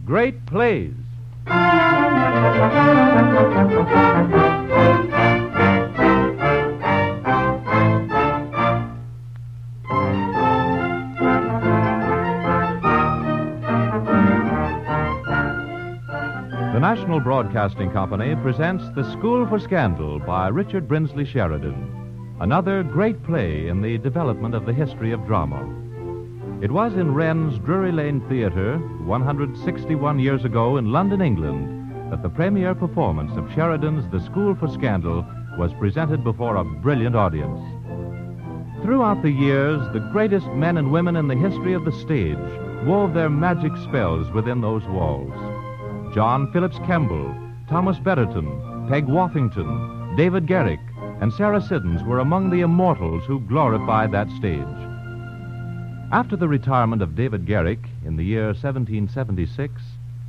Great Plays. The National Broadcasting Company presents The School for Scandal by Richard Brinsley Sheridan, another great play in the development of the history of drama. It was in Wren's Drury Lane Theatre 161 years ago in London, England, that the premiere performance of Sheridan's The School for Scandal was presented before a brilliant audience. Throughout the years, the greatest men and women in the history of the stage wove their magic spells within those walls. John Phillips Kemble, Thomas Betterton, Peg Woffington, David Garrick, and Sarah Siddons were among the immortals who glorified that stage. After the retirement of David Garrick in the year 1776,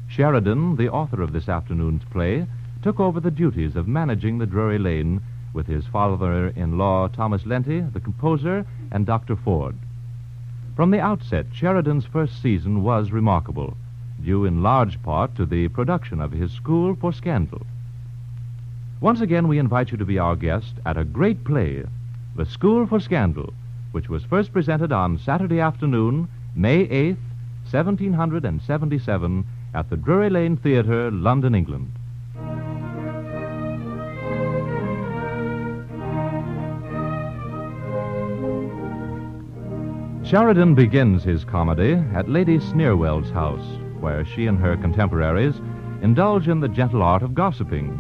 Sheridan, the author of this afternoon's play, took over the duties of managing the Drury Lane with his father-in-law Thomas Lenty, the composer, and Dr. Ford. From the outset, Sheridan's first season was remarkable, due in large part to the production of his School for Scandal. Once again, we invite you to be our guest at a great play, The School for Scandal, which was first presented on Saturday afternoon, May 8th, 1777, at the Drury Lane Theatre, London, England. Sheridan begins his comedy at Lady Sneerwell's house, where she and her contemporaries indulge in the gentle art of gossiping.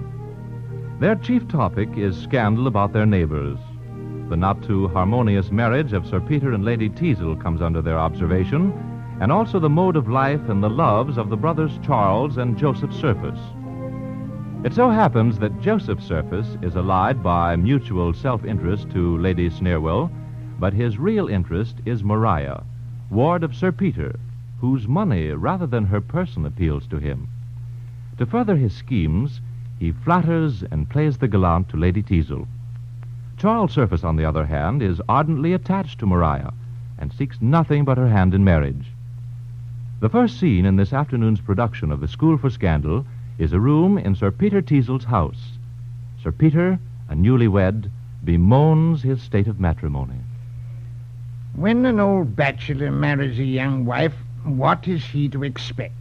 Their chief topic is scandal about their neighbors. The not-too-harmonious marriage of Sir Peter and Lady Teazle comes under their observation, and also the mode of life and the loves of the brothers Charles and Joseph Surface. It so happens that Joseph Surface is allied by mutual self-interest to Lady Sneerwell, but his real interest is Maria, ward of Sir Peter, whose money rather than her person appeals to him. To further his schemes, he flatters and plays the gallant to Lady Teazle. Charles Surface, on the other hand, is ardently attached to Maria and seeks nothing but her hand in marriage. The first scene in this afternoon's production of The School for Scandal is a room in Sir Peter Teazle's house. Sir Peter, a newlywed, bemoans his state of matrimony. When an old bachelor marries a young wife, what is he to expect?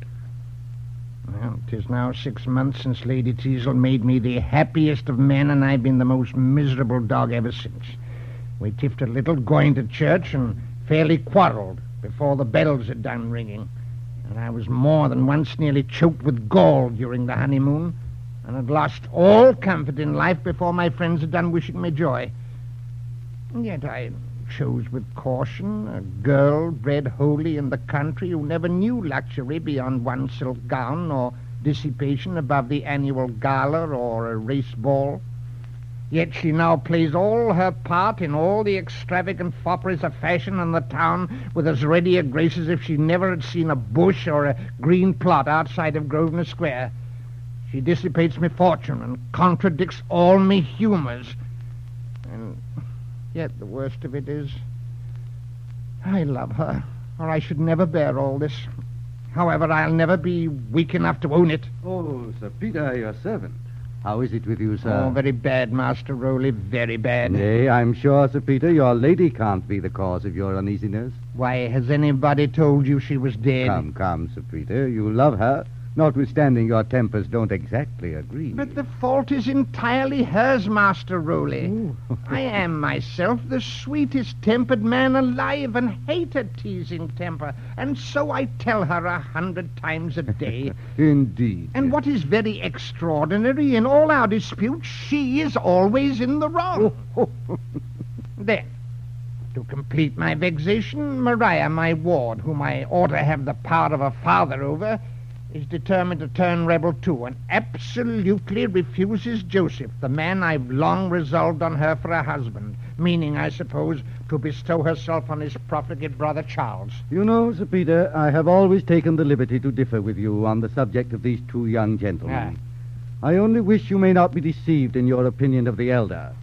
Well, 'tis now 6 months since Lady Teazle made me the happiest of men, and I've been the most miserable dog ever since. We tiffed a little going to church and fairly quarreled before the bells had done ringing. And I was more than once nearly choked with gall during the honeymoon, and had lost all comfort in life before my friends had done wishing me joy. And yet I chose with caution a girl bred wholly in the country who never knew luxury beyond one silk gown or dissipation above the annual gala or a race ball. Yet she now plays all her part in all the extravagant fopperies of fashion in the town with as ready a grace as if she never had seen a bush or a green plot outside of Grosvenor Square. She dissipates me fortune and contradicts all me humours. And yet the worst of it is, I love her, or I should never bear all this. However, I'll never be weak enough to own it. Oh, Sir Peter, your servant. How is it with you, sir? Oh, very bad, Master Rowley, very bad. Nay, I'm sure, Sir Peter, your lady can't be the cause of your uneasiness. Why, has anybody told you she was dead? Come, Sir Peter, you love her. Notwithstanding your tempers don't exactly agree. But the fault is entirely hers, Master Rowley. I am myself the sweetest-tempered man alive and hate a teasing temper, and so I tell her 100 times a day. Indeed. And what is very extraordinary, in all our disputes, she is always in the wrong. Then, to complete my vexation, Maria, my ward, whom I ought to have the power of a father over, is determined to turn rebel too, and absolutely refuses Joseph, the man I've long resolved on her for a husband, meaning, I suppose, to bestow herself on his profligate brother Charles. You know, Sir Peter, I have always taken the liberty to differ with you on the subject of these two young gentlemen. I only wish you may not be deceived in your opinion of the elder.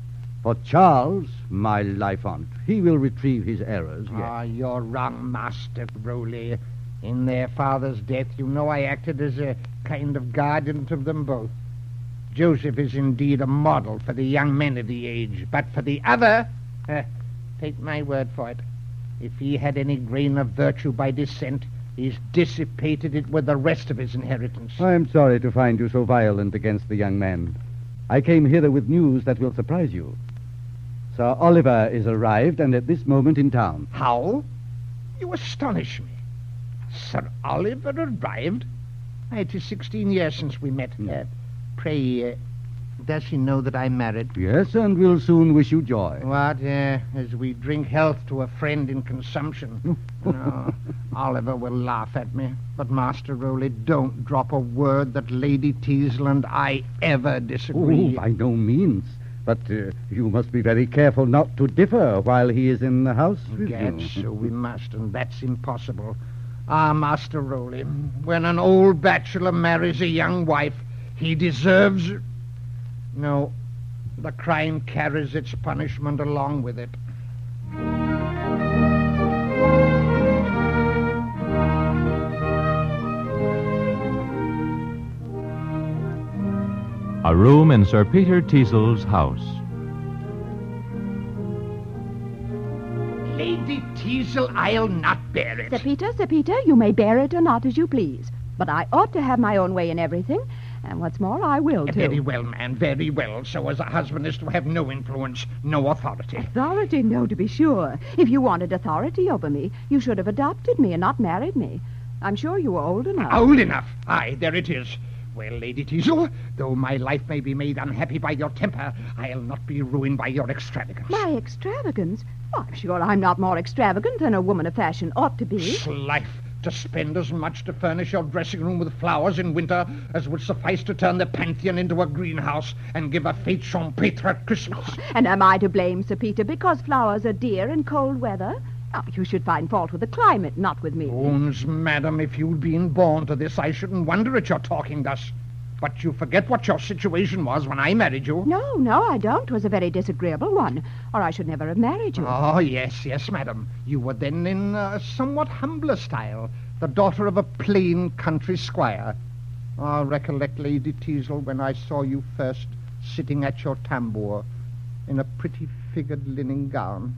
For Charles, my life on't, he will retrieve his errors, yes. You're wrong, Master Rowley. In their father's death, you know I acted as a kind of guardian to them both. Joseph is indeed a model for the young men of the age, but for the other, take my word for it, if he had any grain of virtue by descent, he's dissipated it with the rest of his inheritance. I am sorry to find you so violent against the young man. I came hither with news that will surprise you. Sir Oliver is arrived and at this moment in town. How? You astonish me. Sir Oliver arrived? It is 16 years since we met. Pray, does he know that I'm married? Yes, and will soon wish you joy. What, as we drink health to a friend in consumption? No, Oliver will laugh at me. But, Master Rowley, don't drop a word that Lady Teazle and I ever disagree. Oh, by no means. But you must be very careful not to differ while he is in the house with you. So we must, and that's impossible. Ah, Master Rowley, when an old bachelor marries a young wife, he deserves... No, the crime carries its punishment along with it. A room in Sir Peter Teazle's house. Lady Teazle, I'll not bear it. Sir Peter, you may bear it or not as you please. But I ought to have my own way in everything. And what's more, I will, too. Very well, ma'am, very well. So as a husband is to have no influence, no authority. Authority? No, to be sure. If you wanted authority over me, you should have adopted me and not married me. I'm sure you were old enough. Old enough? Aye, there it is. Well, Lady Teazle, though my life may be made unhappy by your temper, I'll not be ruined by your extravagance. My extravagance? Well, I'm sure I'm not more extravagant than a woman of fashion ought to be. Life, to spend as much to furnish your dressing room with flowers in winter as would suffice to turn the Pantheon into a greenhouse and give a fete champetre at Christmas. And am I to blame, Sir Peter, because flowers are dear in cold weather? Oh, you should find fault with the climate, not with me. Bones, madam, if you'd been born to this, I shouldn't wonder at your talking thus. But you forget what your situation was when I married you. No, I don't. 'Twas a very disagreeable one, or I should never have married you. Oh, yes, madam. You were then in a somewhat humbler style, the daughter of a plain country squire. I recollect, Lady Teazle, when I saw you first sitting at your tambour in a pretty figured linen gown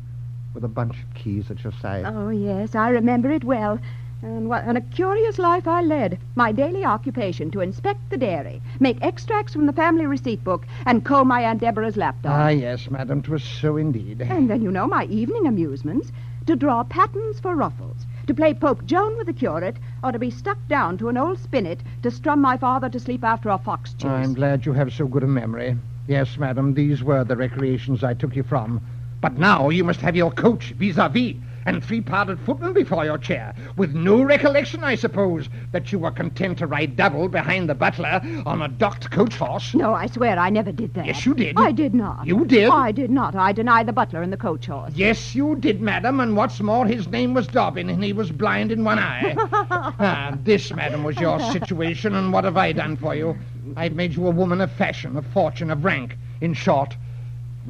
with a bunch of keys at your side. Oh, yes, I remember it well. And a curious life I led. My daily occupation to inspect the dairy, make extracts from the family receipt book, and comb my Aunt Deborah's lapdog. Ah, yes, madam, 'twas so indeed. And then, my evening amusements, to draw patterns for ruffles, to play Pope Joan with the curate, or to be stuck down to an old spinet to strum my father to sleep after a fox chase. I'm glad you have so good a memory. Yes, madam, these were the recreations I took you from. But now you must have your coach vis-a-vis and 3-parted footman before your chair, with no recollection, I suppose, that you were content to ride double behind the butler on a docked coach horse. No, I swear I never did that. Yes, you did. I did not. You did? I did not. I deny the butler and the coach horse. Yes, you did, madam, and what's more, his name was Dobbin, and he was blind in one eye. This, madam, was your situation, and what have I done for you? I've made you a woman of fashion, of fortune, of rank. In short,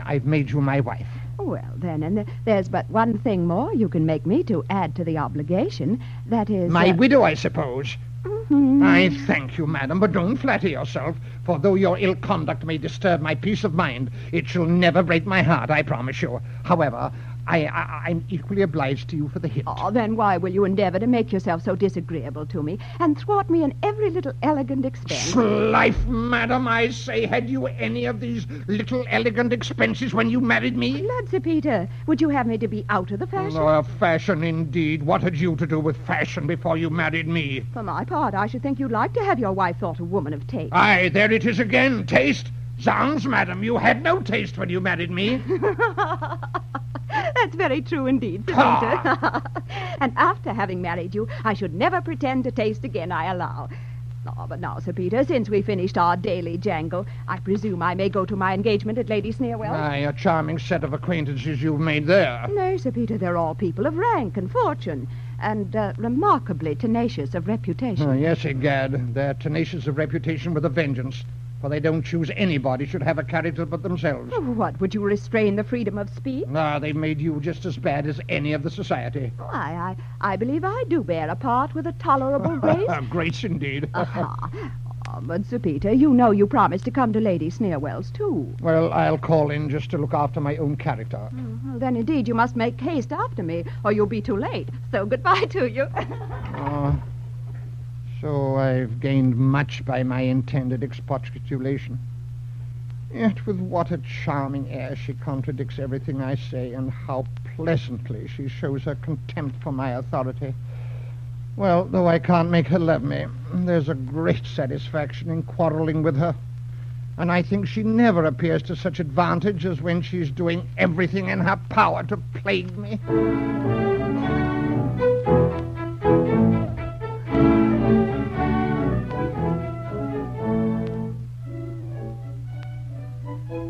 I've made you my wife. Well, then, and there's but one thing more you can make me to add to the obligation. That is... My widow, I suppose. Mm-hmm. I thank you, madam, but don't flatter yourself, for though your ill conduct may disturb my peace of mind, it shall never break my heart, I promise you. However, I'm equally obliged to you for the hint. Oh, then why will you endeavor to make yourself so disagreeable to me and thwart me in every little elegant expense? Life, madam, I say, had you any of these little elegant expenses when you married me? Lord, Sir Peter, would you have me to be out of the fashion? Oh, fashion, indeed. What had you to do with fashion before you married me? For my part, I should think you'd like to have your wife thought a woman of taste. Aye, there it is again, taste. Zounds, madam, you had no taste when you married me. That's very true indeed, Sir Peter. And after having married you, I should never pretend to taste again, I allow. Oh, but now, Sir Peter, since we finished our daily jangle, I presume I may go to my engagement at Lady Sneerwell's. Aye, a charming set of acquaintances you've made there. No, Sir Peter, they're all people of rank and fortune, and remarkably tenacious of reputation. Oh, yes, egad. They're tenacious of reputation with a vengeance. for they don't choose anybody should have a character but themselves. Oh, what, would you restrain the freedom of speech? They've made you just as bad as any of the society. Oh, I believe I do bear a part with a tolerable grace. Grace indeed. Aha. Oh, but, Sir Peter, you know you promised to come to Lady Sneerwell's, too. Well, I'll call in just to look after my own character. Well, then, indeed, you must make haste after me, or you'll be too late. So goodbye to you. So I've gained much by my intended expostulation. Yet with what a charming air she contradicts everything I say, and how pleasantly she shows her contempt for my authority. Well, though I can't make her love me, there's a great satisfaction in quarreling with her. And I think she never appears to such advantage as when she's doing everything in her power to plague me.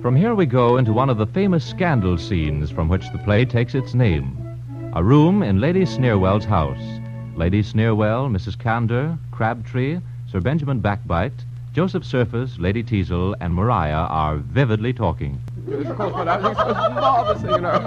From here we go into one of the famous scandal scenes from which the play takes its name. A room in Lady Sneerwell's house. Lady Sneerwell, Mrs. Candour, Crabtree, Sir Benjamin Backbite, Joseph Surface, Lady Teazle, and Maria are vividly talking. Of course, madame. It's marvelous, you know.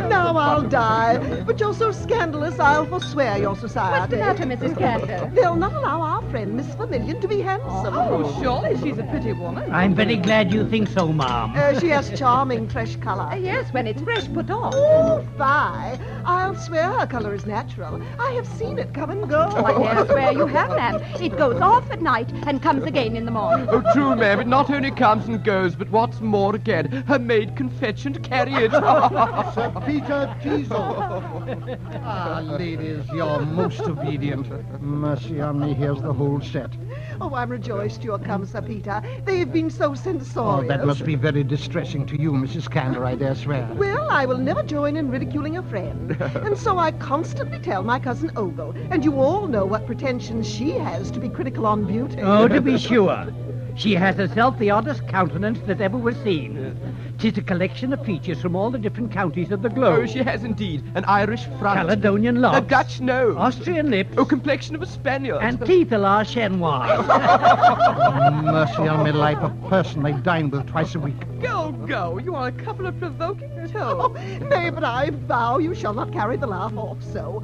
Now I'll die. But you're so scandalous, I'll forswear your society. What's the matter, Mrs. Candour? They'll not allow our friend, Miss Vermillion, to be handsome. Oh, surely she's a pretty woman. I'm very glad you think so, Ma'am. She has charming fresh colour. Yes, when it's fresh put on. Oh, fie. I'll swear her colour is natural. I have seen it come and go. I dare swear you have, ma'am. It goes off at night and comes again in the morning. Oh, true, ma'am. It not only comes and goes, but what's more again, her maid can fetch and carry it. Sir Peter Teazle. Ladies, you're most obedient. Mercy on me, here's the whole set. Oh, I'm rejoiced you're come, Sir Peter. They've been so censorious. That must be very distressing to you, Mrs. Candour, I dare swear. Well, I will never join in ridiculing a friend. And so I constantly tell my cousin Ogle, and you all know what pretensions she has to be critical on beauty. Oh, to be sure. She has herself the oddest countenance that ever was seen. 'Tis a collection of features from all the different counties of the globe. Oh, she has indeed. An Irish front. Caledonian locks. A Dutch nose. Austrian lips. Oh, complexion of a Spaniard. And teeth a la chinoise. Mercy on me life, a person I dine with twice a week. Go. You are a couple of provoking Oh, toads. nay, but I vow you shall not carry the laugh off so.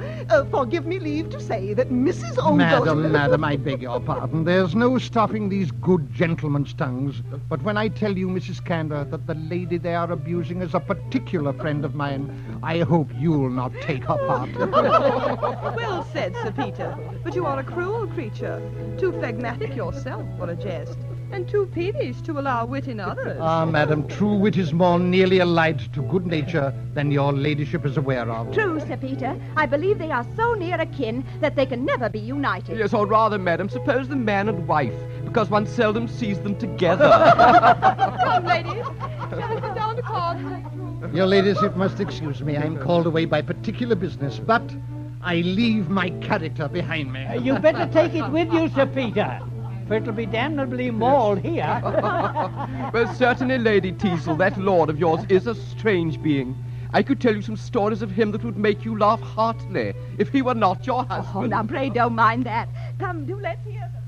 Forgive me leave to say that Mrs. Ogle... Madam, I beg your pardon. There's no stopping these good gentlemen's tongues. But when I tell you, Mrs. Candour, that the lady they are abusing is a particular friend of mine, I hope you'll not take her part. Well said, Sir Peter. But you are a cruel creature. Too phlegmatic yourself for a jest, and too peevish to allow wit in others. Madam, true wit is more nearly allied to good nature than your ladyship is aware of. True, Sir Peter. I believe they are so near akin that they can never be united. Yes, or rather, madam, suppose the man and wife, because one seldom sees them together. Come, ladies. Shall we sit down to cards? Your ladyship must excuse me. I'm called away by particular business, but I leave my character behind me. You better take it with you, Sir Peter. For it'll be damnably mauled here. Well, certainly, Lady Teazle, that lord of yours is a strange being. I could tell you some stories of him that would make you laugh heartily if he were not your husband. Oh, now, pray don't mind that. Come, do let's hear them.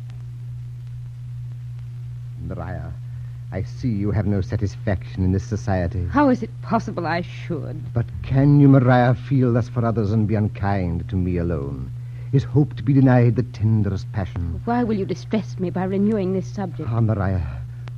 Maria, I see you have no satisfaction in this society. How is it possible I should? But can you, Maria, feel thus for others and be unkind to me alone? Is hope to be denied the tenderest passion? Why will you distress me by renewing this subject? Ah, Maria,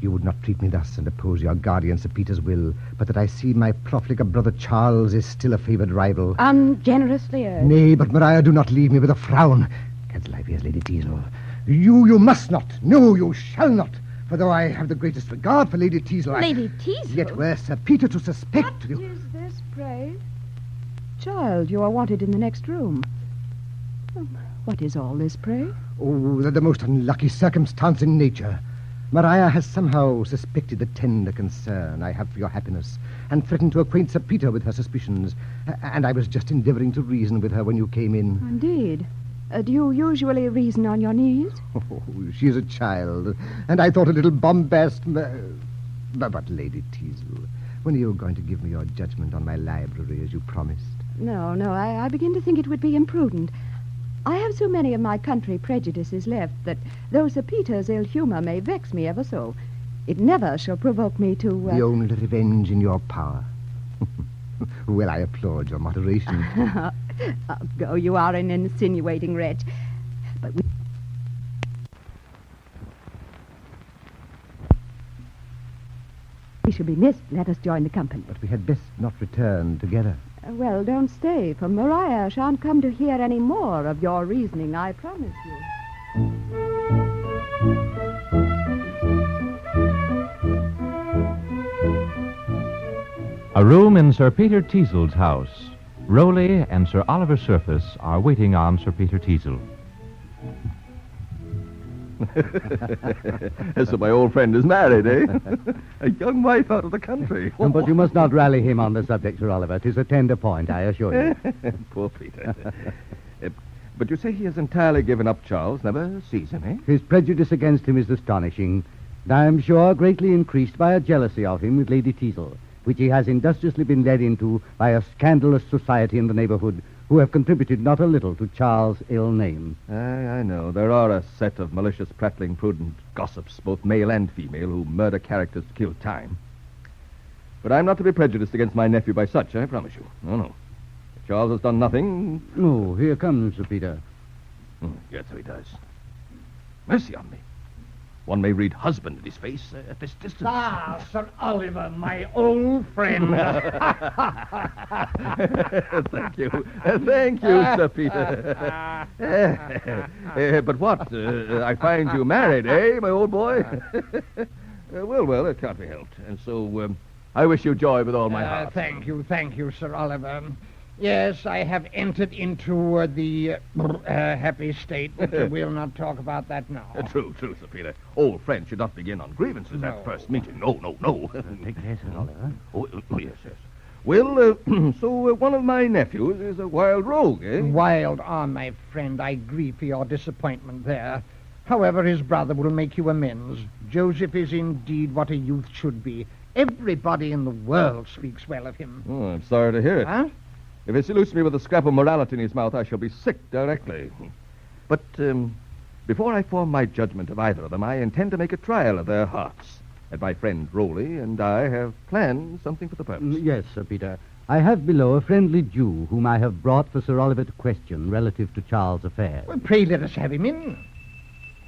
you would not treat me thus and oppose your guardian Sir Peter's will, but that I see my profligate brother Charles is still a favoured rival. Ungenerously urged. Nay, but Maria, do not leave me with a frown. Cancel ideas, Lady Teazle. You must not. No, you shall not. For though I have the greatest regard for Lady Teazle, Lady Teazle? Yet were Sir Peter to suspect... What is this, pray? Child, you are wanted in the next room. What is all this, pray? Oh, the most unlucky circumstance in nature. Maria has somehow suspected the tender concern I have for your happiness and threatened to acquaint Sir Peter with her suspicions. And I was just endeavouring to reason with her when you came in. Indeed. Do you usually reason on your knees? Oh, she is a child, and I thought a little bombast... But, Lady Teazle, when are you going to give me your judgment on my library as you promised? No, I begin to think it would be imprudent. I have so many of my country prejudices left that though Sir Peter's ill humour may vex me ever so, it never shall provoke me to... The only revenge in your power. Well, I applaud your moderation. Go, you are an insinuating wretch. But we shall be missed. Let us join the company. But we had best not return together. Well, don't stay, for Maria shan't come to hear any more of your reasoning, I promise you. A room in Sir Peter Teazle's house. Rowley and Sir Oliver Surface are waiting on Sir Peter Teazle. So my old friend is married, eh? A young wife out of the country. But you must not rally him on the subject, Sir Oliver. 'Tis a tender point, I assure you. Poor Peter. But you say he has entirely given up Charles, never sees him, eh? His prejudice against him is astonishing, and I am sure greatly increased by a jealousy of him with Lady Teazle, which he has industriously been led into by a scandalous society in the neighborhood who have contributed not a little to Charles' ill name. I know. There are a set of malicious, prattling, prudent gossips, both male and female, who murder characters to kill time. But I'm not to be prejudiced against my nephew by such, I promise you. No. If Charles has done nothing... Oh, here comes Sir Peter. Yes, so he does. Mercy on me. One may read husband in his face at this distance. Ah, Sir Oliver, my old friend. Thank you. Thank you, Sir Peter. But what? I find you married, eh, my old boy? Well, it can't be helped. And so I wish you joy with all my heart. Thank you, Sir Oliver. Yes, I have entered into the happy state, but we'll not talk about that now. True, Sir Peter. Old friends should not begin on grievances at first meeting. No. Take care, Sir Oliver. Oh, yes. Well, so one of my nephews is a wild rogue, eh? Wild, my friend. I grieve for your disappointment there. However, his brother will make you amends. Joseph is indeed what a youth should be. Everybody in the world speaks well of him. Oh, I'm sorry to hear it. Huh? If he salutes me with a scrap of morality in his mouth, I shall be sick directly. But before I form my judgment of either of them, I intend to make a trial of their hearts. And my friend Rowley and I have planned something for the purpose. Yes, Sir Peter. I have below a friendly Jew whom I have brought for Sir Oliver to question relative to Charles' affairs. Well, pray let us have him in.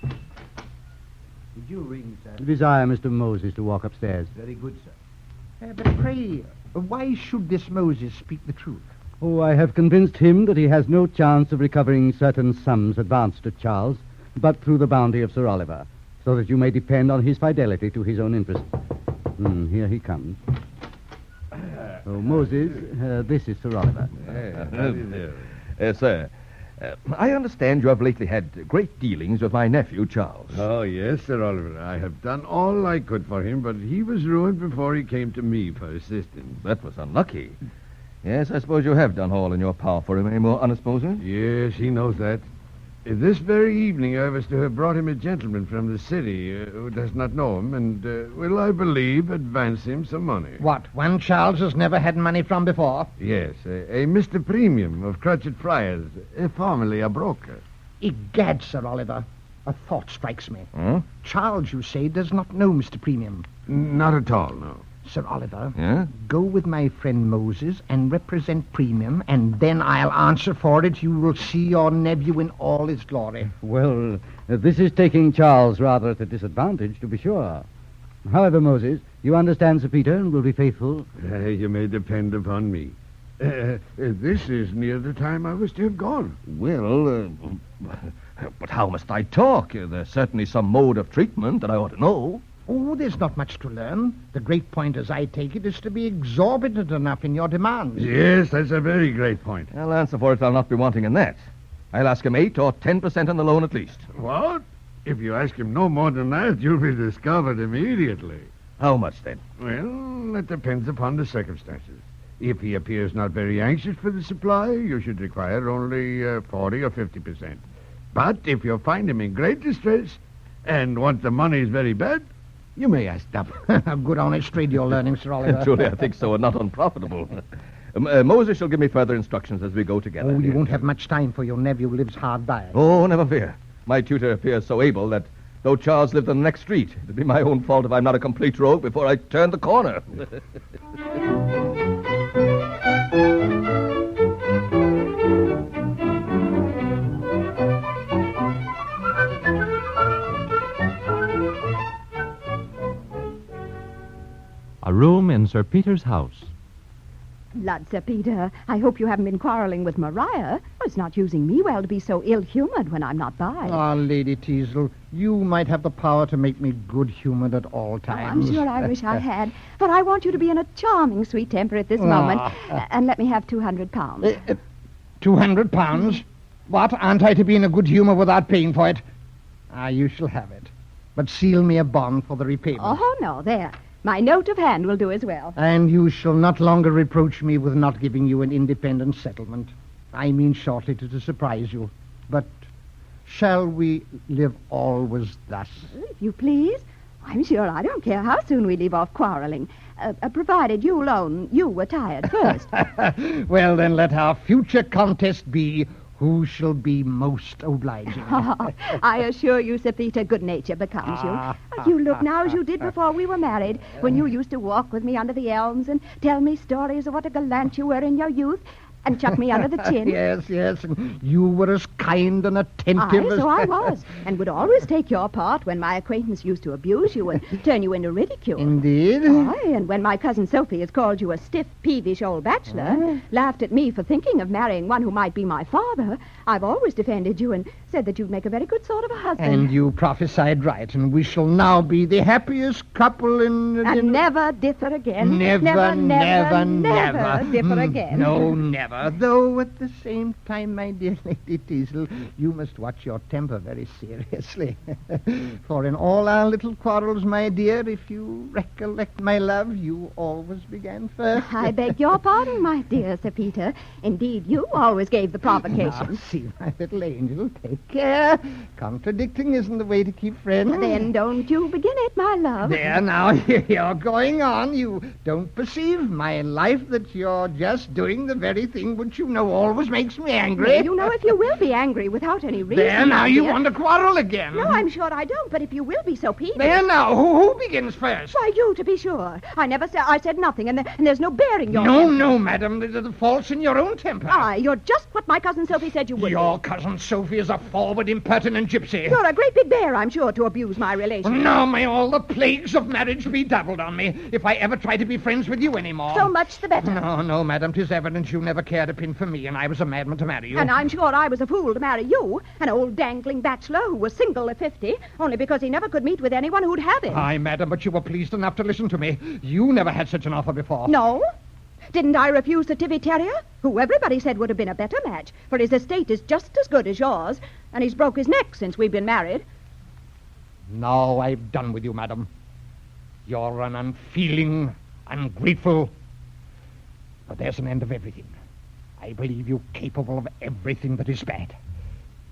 Did you ring, sir? Desire Mr. Moses to walk upstairs. Very good, sir. But pray, why should this Moses speak the truth? Oh, I have convinced him that he has no chance of recovering certain sums advanced to Charles, but through the bounty of Sir Oliver, so that you may depend on his fidelity to his own interests. Here he comes. Oh, Moses, this is Sir Oliver. Sir, I understand you have lately had great dealings with my nephew, Charles. Oh, yes, Sir Oliver. I have done all I could for him, but he was ruined before he came to me for assistance. That was unlucky. Yes, I suppose you have done all in your power for him, eh, more honest Moses? Yes, he knows that. This very evening I was to have brought him a gentleman from the city who does not know him and will, I believe, advance him some money. What, one Charles has never had money from before? Yes, a Mr. Premium of Crutchet Friars, formerly a broker. Egad, Sir Oliver, a thought strikes me. Huh? Charles, you say, does not know Mr. Premium. Not at all, no. Sir Oliver, Yeah? go with my friend Moses and represent Premium, and then I'll answer for it you will see your nephew in all his glory. Well, this is taking Charles rather at a disadvantage, to be sure. However, Moses, you understand Sir Peter and will be faithful. You may depend upon me. This is near the time I was to have gone. Well, but how must I talk? There's certainly some mode of treatment that I ought to know. Oh, there's not much to learn. The great point, as I take it, is to be exorbitant enough in your demands. Yes, that's a very great point. I'll answer for it I'll not be wanting in that. I'll ask him 8 or 10% on the loan at least. What? If you ask him no more than that, you'll be discovered immediately. How much then? Well, that depends upon the circumstances. If he appears not very anxious for the supply, you should require only 40 or 50%. But if you find him in great distress and want the money very bad, you may ask double. A good honest trade you're learning, Sir Oliver. Truly, I think so, and not unprofitable. Moses shall give me further instructions as we go together. Oh, you won't have much time, for your nephew lives hard by. Oh, never fear. My tutor appears so able that though Charles lived on the next street, it'd be my own fault if I'm not a complete rogue before I turn the corner. A room in Sir Peter's house. Lud, Sir Peter, I hope you haven't been quarreling with Maria. It's not using me well to be so ill-humored when I'm not by. Ah, Lady Teasle, you might have the power to make me good-humored at all times. I'm sure I wish I had. But I want you to be in a charming sweet temper at this moment. And let me have £200. £200? What? Aren't I to be in a good humor without paying for it? Ah, you shall have it. But seal me a bond for the repayment. Oh, no, there. My note of hand will do as well. And you shall not longer reproach me with not giving you an independent settlement. I mean shortly to surprise you. But shall we live always thus? If you please. I'm sure I don't care how soon we leave off quarreling, provided you own you were tired first. Well, then let our future contest be who shall be most obliging. I assure you, Sir Peter, good nature becomes you. You look now as you did before we were married, when you used to walk with me under the elms and tell me stories of what a gallant you were in your youth and chuck me under the chin. Yes, and you were as kind and attentive as... So I was, and would always take your part when my acquaintance used to abuse you and turn you into ridicule. Indeed? Aye, and when my cousin Sophie has called you a stiff, peevish old bachelor, laughed at me for thinking of marrying one who might be my father, I've always defended you and said that you'd make a very good sort of a husband. And you prophesied right, and we shall now be the happiest couple in... And never differ again. Never differ again. No, never. Though at the same time, my dear Lady Teasle, you must watch your temper very seriously. For in all our little quarrels, my dear, if you recollect, my love, you always began first. I beg your pardon, my dear Sir Peter. Indeed, you always gave the provocation. Now, see, my little angel, take care. Contradicting isn't the way to keep friends. Then don't you begin it, my love. There, now, you're going on. You don't perceive, my life, that you're just doing the very thing which you know always makes me angry. Well, you know, if you will be angry without any reason... There, now, you want to quarrel again. No, I'm sure I don't, but if you will be so peevish... There, now, who begins first? Why, you, to be sure. I said nothing, and there's no bearing your... No, madam, the fault's in your own temper. Aye, you're just what my cousin Sophie said you would Your cousin Sophie is a forward, impertinent gypsy. You're a great big bear, I'm sure, to abuse my relation. Now may all the plagues of marriage be doubled on me if I ever try to be friends with you anymore. So much the better. No, madam, 'tis evident you never cared a pin for me, and I was a madman to marry you. And I'm sure I was a fool to marry you, an old dangling bachelor who was single at 50, only because he never could meet with anyone who'd have him. Aye, madam, but you were pleased enough to listen to me. You never had such an offer before. No? Didn't I refuse the Tivy Terrier, who everybody said would have been a better match, for his estate is just as good as yours, and he's broke his neck since we've been married? Now I've done with you, madam. You're an unfeeling, ungrateful... But there's an end of everything. I believe you capable of everything that is bad.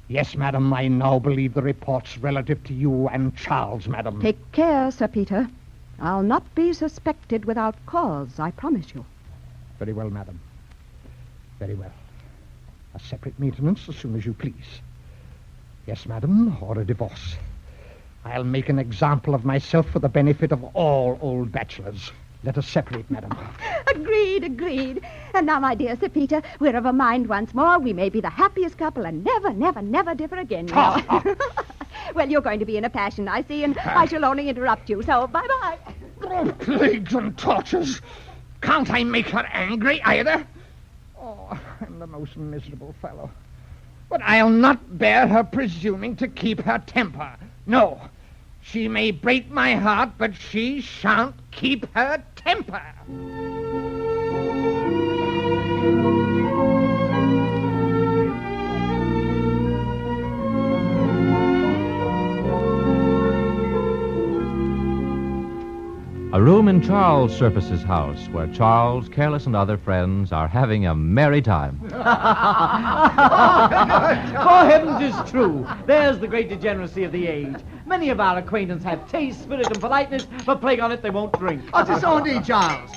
Yes, madam, I now believe the reports relative to you and Charles, madam. Take care, Sir Peter. I'll not be suspected without cause, I promise you. Very well, madam. Very well. A separate maintenance as soon as you please. Yes, madam, or a divorce. I'll make an example of myself for the benefit of all old bachelors. Let us separate, madam. Agreed. And now, my dear Sir Peter, we're of a mind once more. We may be the happiest couple and never differ again. You know. Well, you're going to be in a passion, I see, and I shall only interrupt you, so bye-bye. Oh, plagues and tortures. Can't I make her angry either? Oh, I'm the most miserable fellow. But I'll not bear her presuming to keep her temper. No. She may break my heart, but she shan't keep her temper. A room in Charles Surface's house, where Charles, Careless, and other friends are having a merry time. For heavens, 'tis true. There's the great degeneracy of the age. Many of our acquaintance have taste, spirit, and politeness, but plague on it, they won't drink. What's this on, Charles?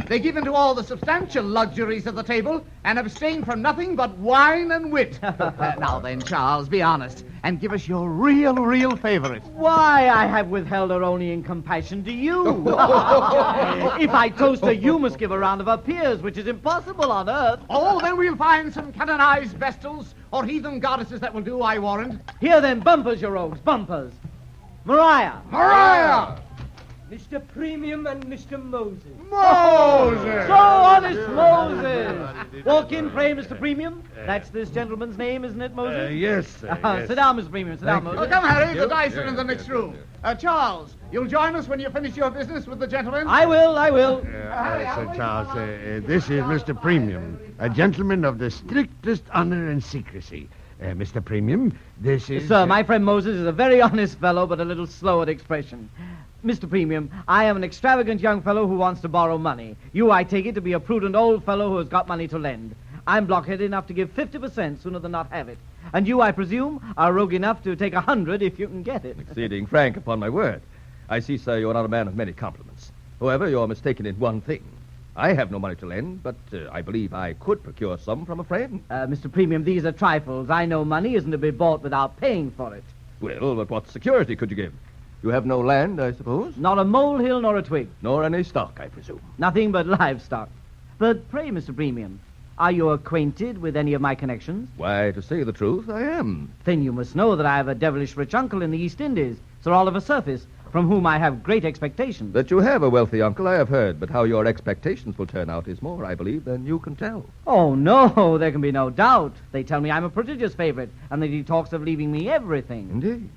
They give in to all the substantial luxuries of the table and abstain from nothing but wine and wit. Now then, Charles, be honest and give us your real favorite. Why, I have withheld her only in compassion to you. If I toast her, you must give a round of her peers, which is impossible on earth. Oh, then we'll find some canonized vestals or heathen goddesses that will do, I warrant. Here then, bumpers, you rogues, bumpers. Mariah. Mariah! Mr. Premium and Mr. Moses. Moses! So honest Moses! Walk in, pray, Mr. Premium. That's this gentleman's name, isn't it, Moses? Yes, sir. Yes. Sit down, Mr. Premium. Sit down, Moses. Well, come, Harry. The dice are in the next room. Charles, you'll join us when you finish your business with the gentlemen? I will. Sir Charles, this is Mr. Premium, a gentleman of the strictest honor and secrecy. Mr. Premium, this is... Sir, my friend Moses is a very honest fellow, but a little slow at expression. Mr. Premium, I am an extravagant young fellow who wants to borrow money. You, I take it, to be a prudent old fellow who has got money to lend. I'm blockheaded enough to give 50% sooner than not have it. And you, I presume, are rogue enough to take 100 if you can get it. Exceeding frank, upon my word. I see, sir, you're not a man of many compliments. However, you're mistaken in one thing. I have no money to lend, but I believe I could procure some from a friend. Mr. Premium, these are trifles. I know money isn't to be bought without paying for it. Well, but what security could you give? You have no land, I suppose? Not a molehill nor a twig. Nor any stock, I presume. Nothing but livestock. But pray, Mr. Premium, are you acquainted with any of my connections? Why, to say the truth, I am. Then you must know that I have a devilish rich uncle in the East Indies, Sir Oliver Surface, from whom I have great expectations. That you have a wealthy uncle, I have heard, but how your expectations will turn out is more, I believe, than you can tell. Oh, no, there can be no doubt. They tell me I'm a prodigious favorite, and that he talks of leaving me everything. Indeed.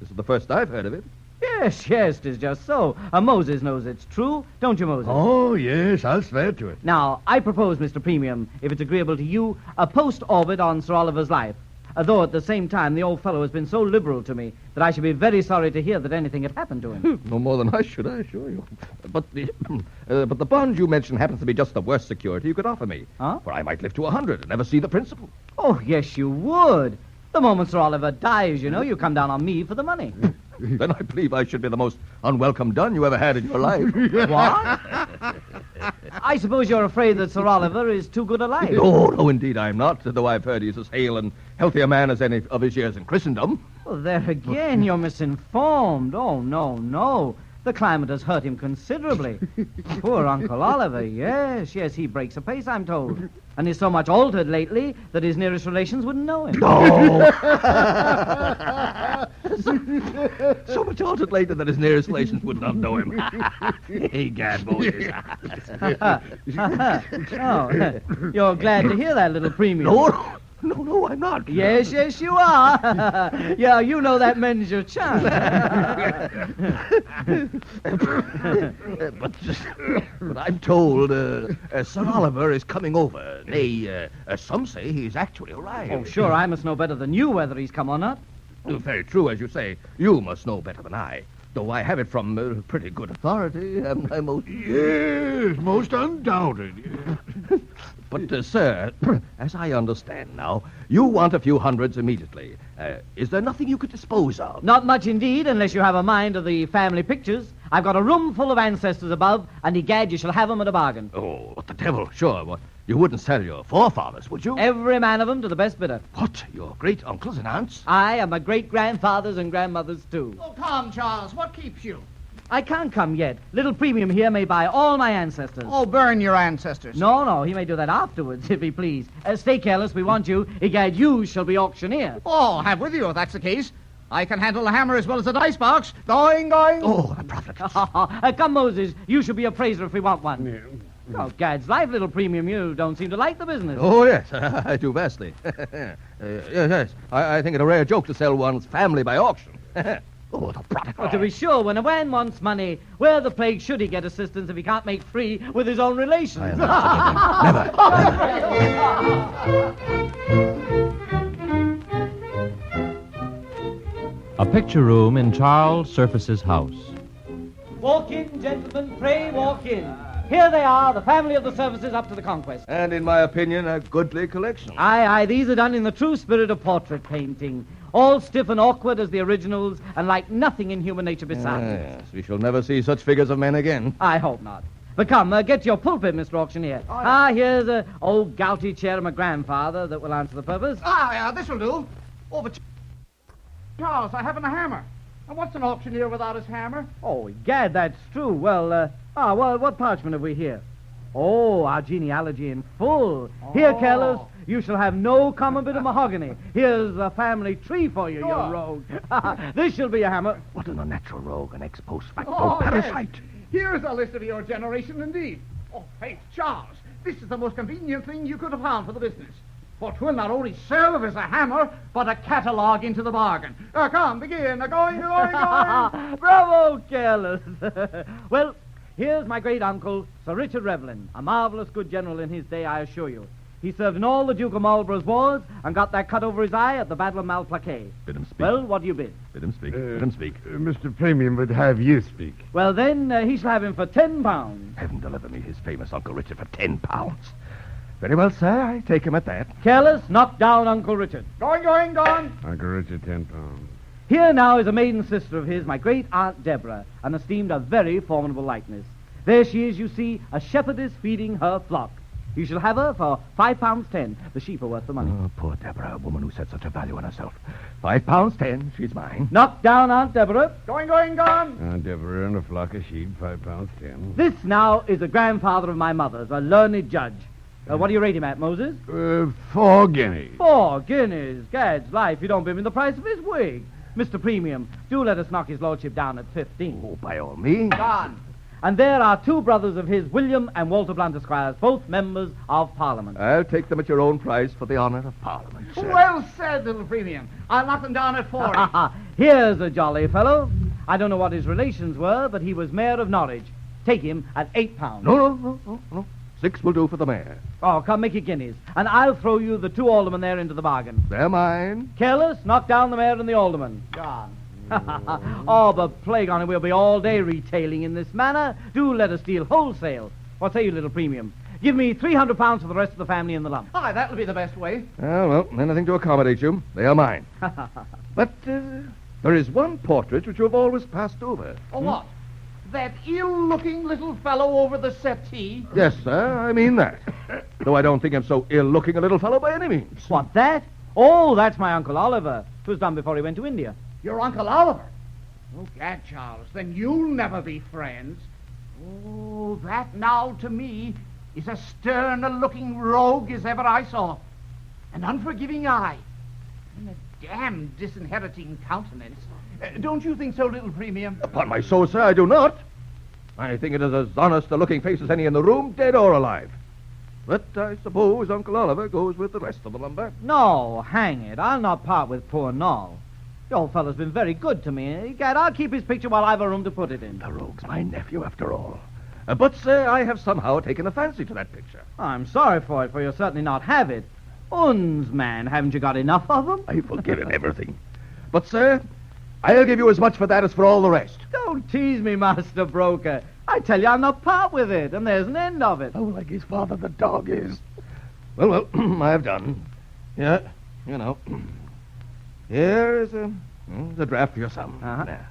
This is the first I've heard of it. Yes, 'tis just so. Moses knows it's true, don't you, Moses? Oh, yes, I'll swear to it. Now, I propose, Mr. Premium, if it's agreeable to you, a post-orbit on Sir Oliver's life. Though at the same time, the old fellow has been so liberal to me that I should be very sorry to hear that anything had happened to him. No more than I should, I assure you. But the bond you mentioned happens to be just the worst security you could offer me. Huh? For I might live to 100 and never see the principal. Oh, yes, you would. The moment Sir Oliver dies, you know, you come down on me for the money. Then I believe I should be the most unwelcome dun you ever had in your life. What? I suppose you're afraid that Sir Oliver is too good a life. No, indeed I'm not, though I've heard he's as hale and healthy a man as any of his years in Christendom. Well, there again, you're misinformed. Oh, no. The climate has hurt him considerably. Poor Uncle Oliver, yes, he breaks a pace, I'm told. And is so much altered lately that his nearest relations wouldn't know him. No! So much altered later that his nearest relations would not know him. Egad, Moses. Oh, you're glad to hear that, little Premium. No, I'm not. Yes, you are. Yeah, you know that mends your charm. But I'm told Sir Oliver is coming over. Nay, some say he's actually arrived. Oh, sure, I must know better than you whether he's come or not. Very true, as you say. You must know better than I. Though I have it from pretty good authority, I most... Yes, most undoubted. But, sir, as I understand now, you want a few hundreds immediately. Is there nothing you could dispose of? Not much indeed, unless you have a mind of the family pictures. I've got a room full of ancestors above, and egad, you shall have them at a bargain. Oh, what the devil, sure. Well, you wouldn't sell your forefathers, would you? Every man of them to the best bidder. What? Your great-uncles and aunts? I am my great-grandfathers and grandmothers, too. Oh, come, Charles. What keeps you? I can't come yet. Little Premium here may buy all my ancestors. Oh, burn your ancestors. No, he may do that afterwards, if he please. Stay careless, we want you. Egad, you shall be auctioneer. Oh, have with you, if that's the case. I can handle the hammer as well as the dice box. Going. Oh, the profit. Come, Moses, you shall be appraiser if we want one. Yeah. Oh, Gad's life, Little Premium, you don't seem to like the business. Oh, yes, I do vastly. Yes, I think it a rare joke to sell one's family by auction. Oh, the product. Well, to be sure, when a man wants money, where the plague should he get assistance if he can't make free with his own relations? Never. A picture room in Charles Surface's house. Walk in, gentlemen, pray walk in. Here they are, the family of the Surfaces up to the conquest. And in my opinion, a goodly collection. Aye, these are done in the true spirit of portrait painting. All stiff and awkward as the originals, and like nothing in human nature besides. Yes, we shall never see such figures of men again. I hope not. But come, get to your pulpit, Mr. Auctioneer. Here's an old gouty chair of my grandfather that will answer the purpose. This will do. Charles, I haven't a hammer. And what's an auctioneer without his hammer? Oh, gad, that's true. Well, what parchment have we here? Oh, our genealogy in full. Here, Careless, you shall have no common bit of mahogany. Here's a family tree for you, you rogue. This shall be a hammer. What an unnatural rogue, an ex post facto parasite. Yes. Here's a list of your generation, indeed. Oh, faith, Charles, this is the most convenient thing you could have found for the business. For 'twill not only serve as a hammer, but a catalogue into the bargain. Come, begin. Going. Bravo, Careless. Well, here's my great-uncle, Sir Richard Revlin, a marvelous good general in his day, I assure you. He served in all the Duke of Marlborough's wars and got that cut over his eye at the Battle of Malplaquet. Bid him speak. Well, what do you bid? Bid him speak. Bid him speak. Mr. Premium would have you speak. Well, then, he shall have him for £10. Heaven deliver me his famous Uncle Richard for £10. Very well, sir. I take him at that. Careless, knock down Uncle Richard. Going. Uncle Richard, £10. Here now is a maiden sister of his, my great-aunt Deborah, and esteemed a very formidable likeness. There she is, you see, a shepherdess feeding her flock. You shall have her for £5.10. The sheep are worth the money. Oh, poor Deborah, a woman who set such a value on herself. £5.10, she's mine. Knock down Aunt Deborah. Going. Aunt Deborah and a flock of sheep, £5.10. This now is a grandfather of my mother's, a learned judge. What do you rate him at, Moses? 4 guineas. 4 guineas. Gad's life, you don't bid him the price of his wig. Mr. Premium, do let us knock his lordship down at 15. Oh, by all means. Gone. And there are 2 brothers of his, William and Walter Blunt Esquires, both members of Parliament. I'll take them at your own price for the honor of Parliament, sir. Well said, little Premium. I'll knock them down at 40. Here's a jolly fellow. I don't know what his relations were, but he was mayor of Norwich. Take him at £8. No. 6 will do for the mayor. Oh, come, make it guineas. And I'll throw you the 2 aldermen there into the bargain. They're mine. Careless, knock down the mayor and the alderman. Gone. Oh, but plague on it, we'll be all day retailing in this manner. Do let us deal wholesale. What say you, little Premium? Give me £300 for the rest of the family in the lump. That'll be the best way. Well, anything to accommodate you. They are mine. But there is one portrait which you have always passed over. Oh, what? That ill-looking little fellow over the settee? Yes, sir, I mean that. Though I don't think him so ill-looking a little fellow by any means. What, that? Oh, that's my Uncle Oliver. 'Twas done before he went to India. Your Uncle Oliver? Oh, gad, Charles, then you'll never be friends. Oh, that now to me is as stern-a-looking rogue as ever I saw. An unforgiving eye. And a damned disinheriting countenance. Don't you think so, little Premium? Upon my soul, sir, I do not. I think it is as honest a looking face as any in the room, dead or alive. But I suppose Uncle Oliver goes with the rest of the lumber. No, hang it. I'll not part with poor Noll. The old fellow's been very good to me. Egad, I'll keep his picture while I've a room to put it in. The rogue's my nephew, after all. But, sir, I have somehow taken a fancy to that picture. I'm sorry for it, for you'll certainly not have it. Uns, man, haven't you got enough of them? I forgive him everything. But, sir, I'll give you as much for that as for all the rest. Don't tease me, Master Broker. I tell you I'll not part with it, and there's an end of it. Oh, like his father the dog is. Well, I have done. Yeah, you know. Here is a draft for your sum. Now.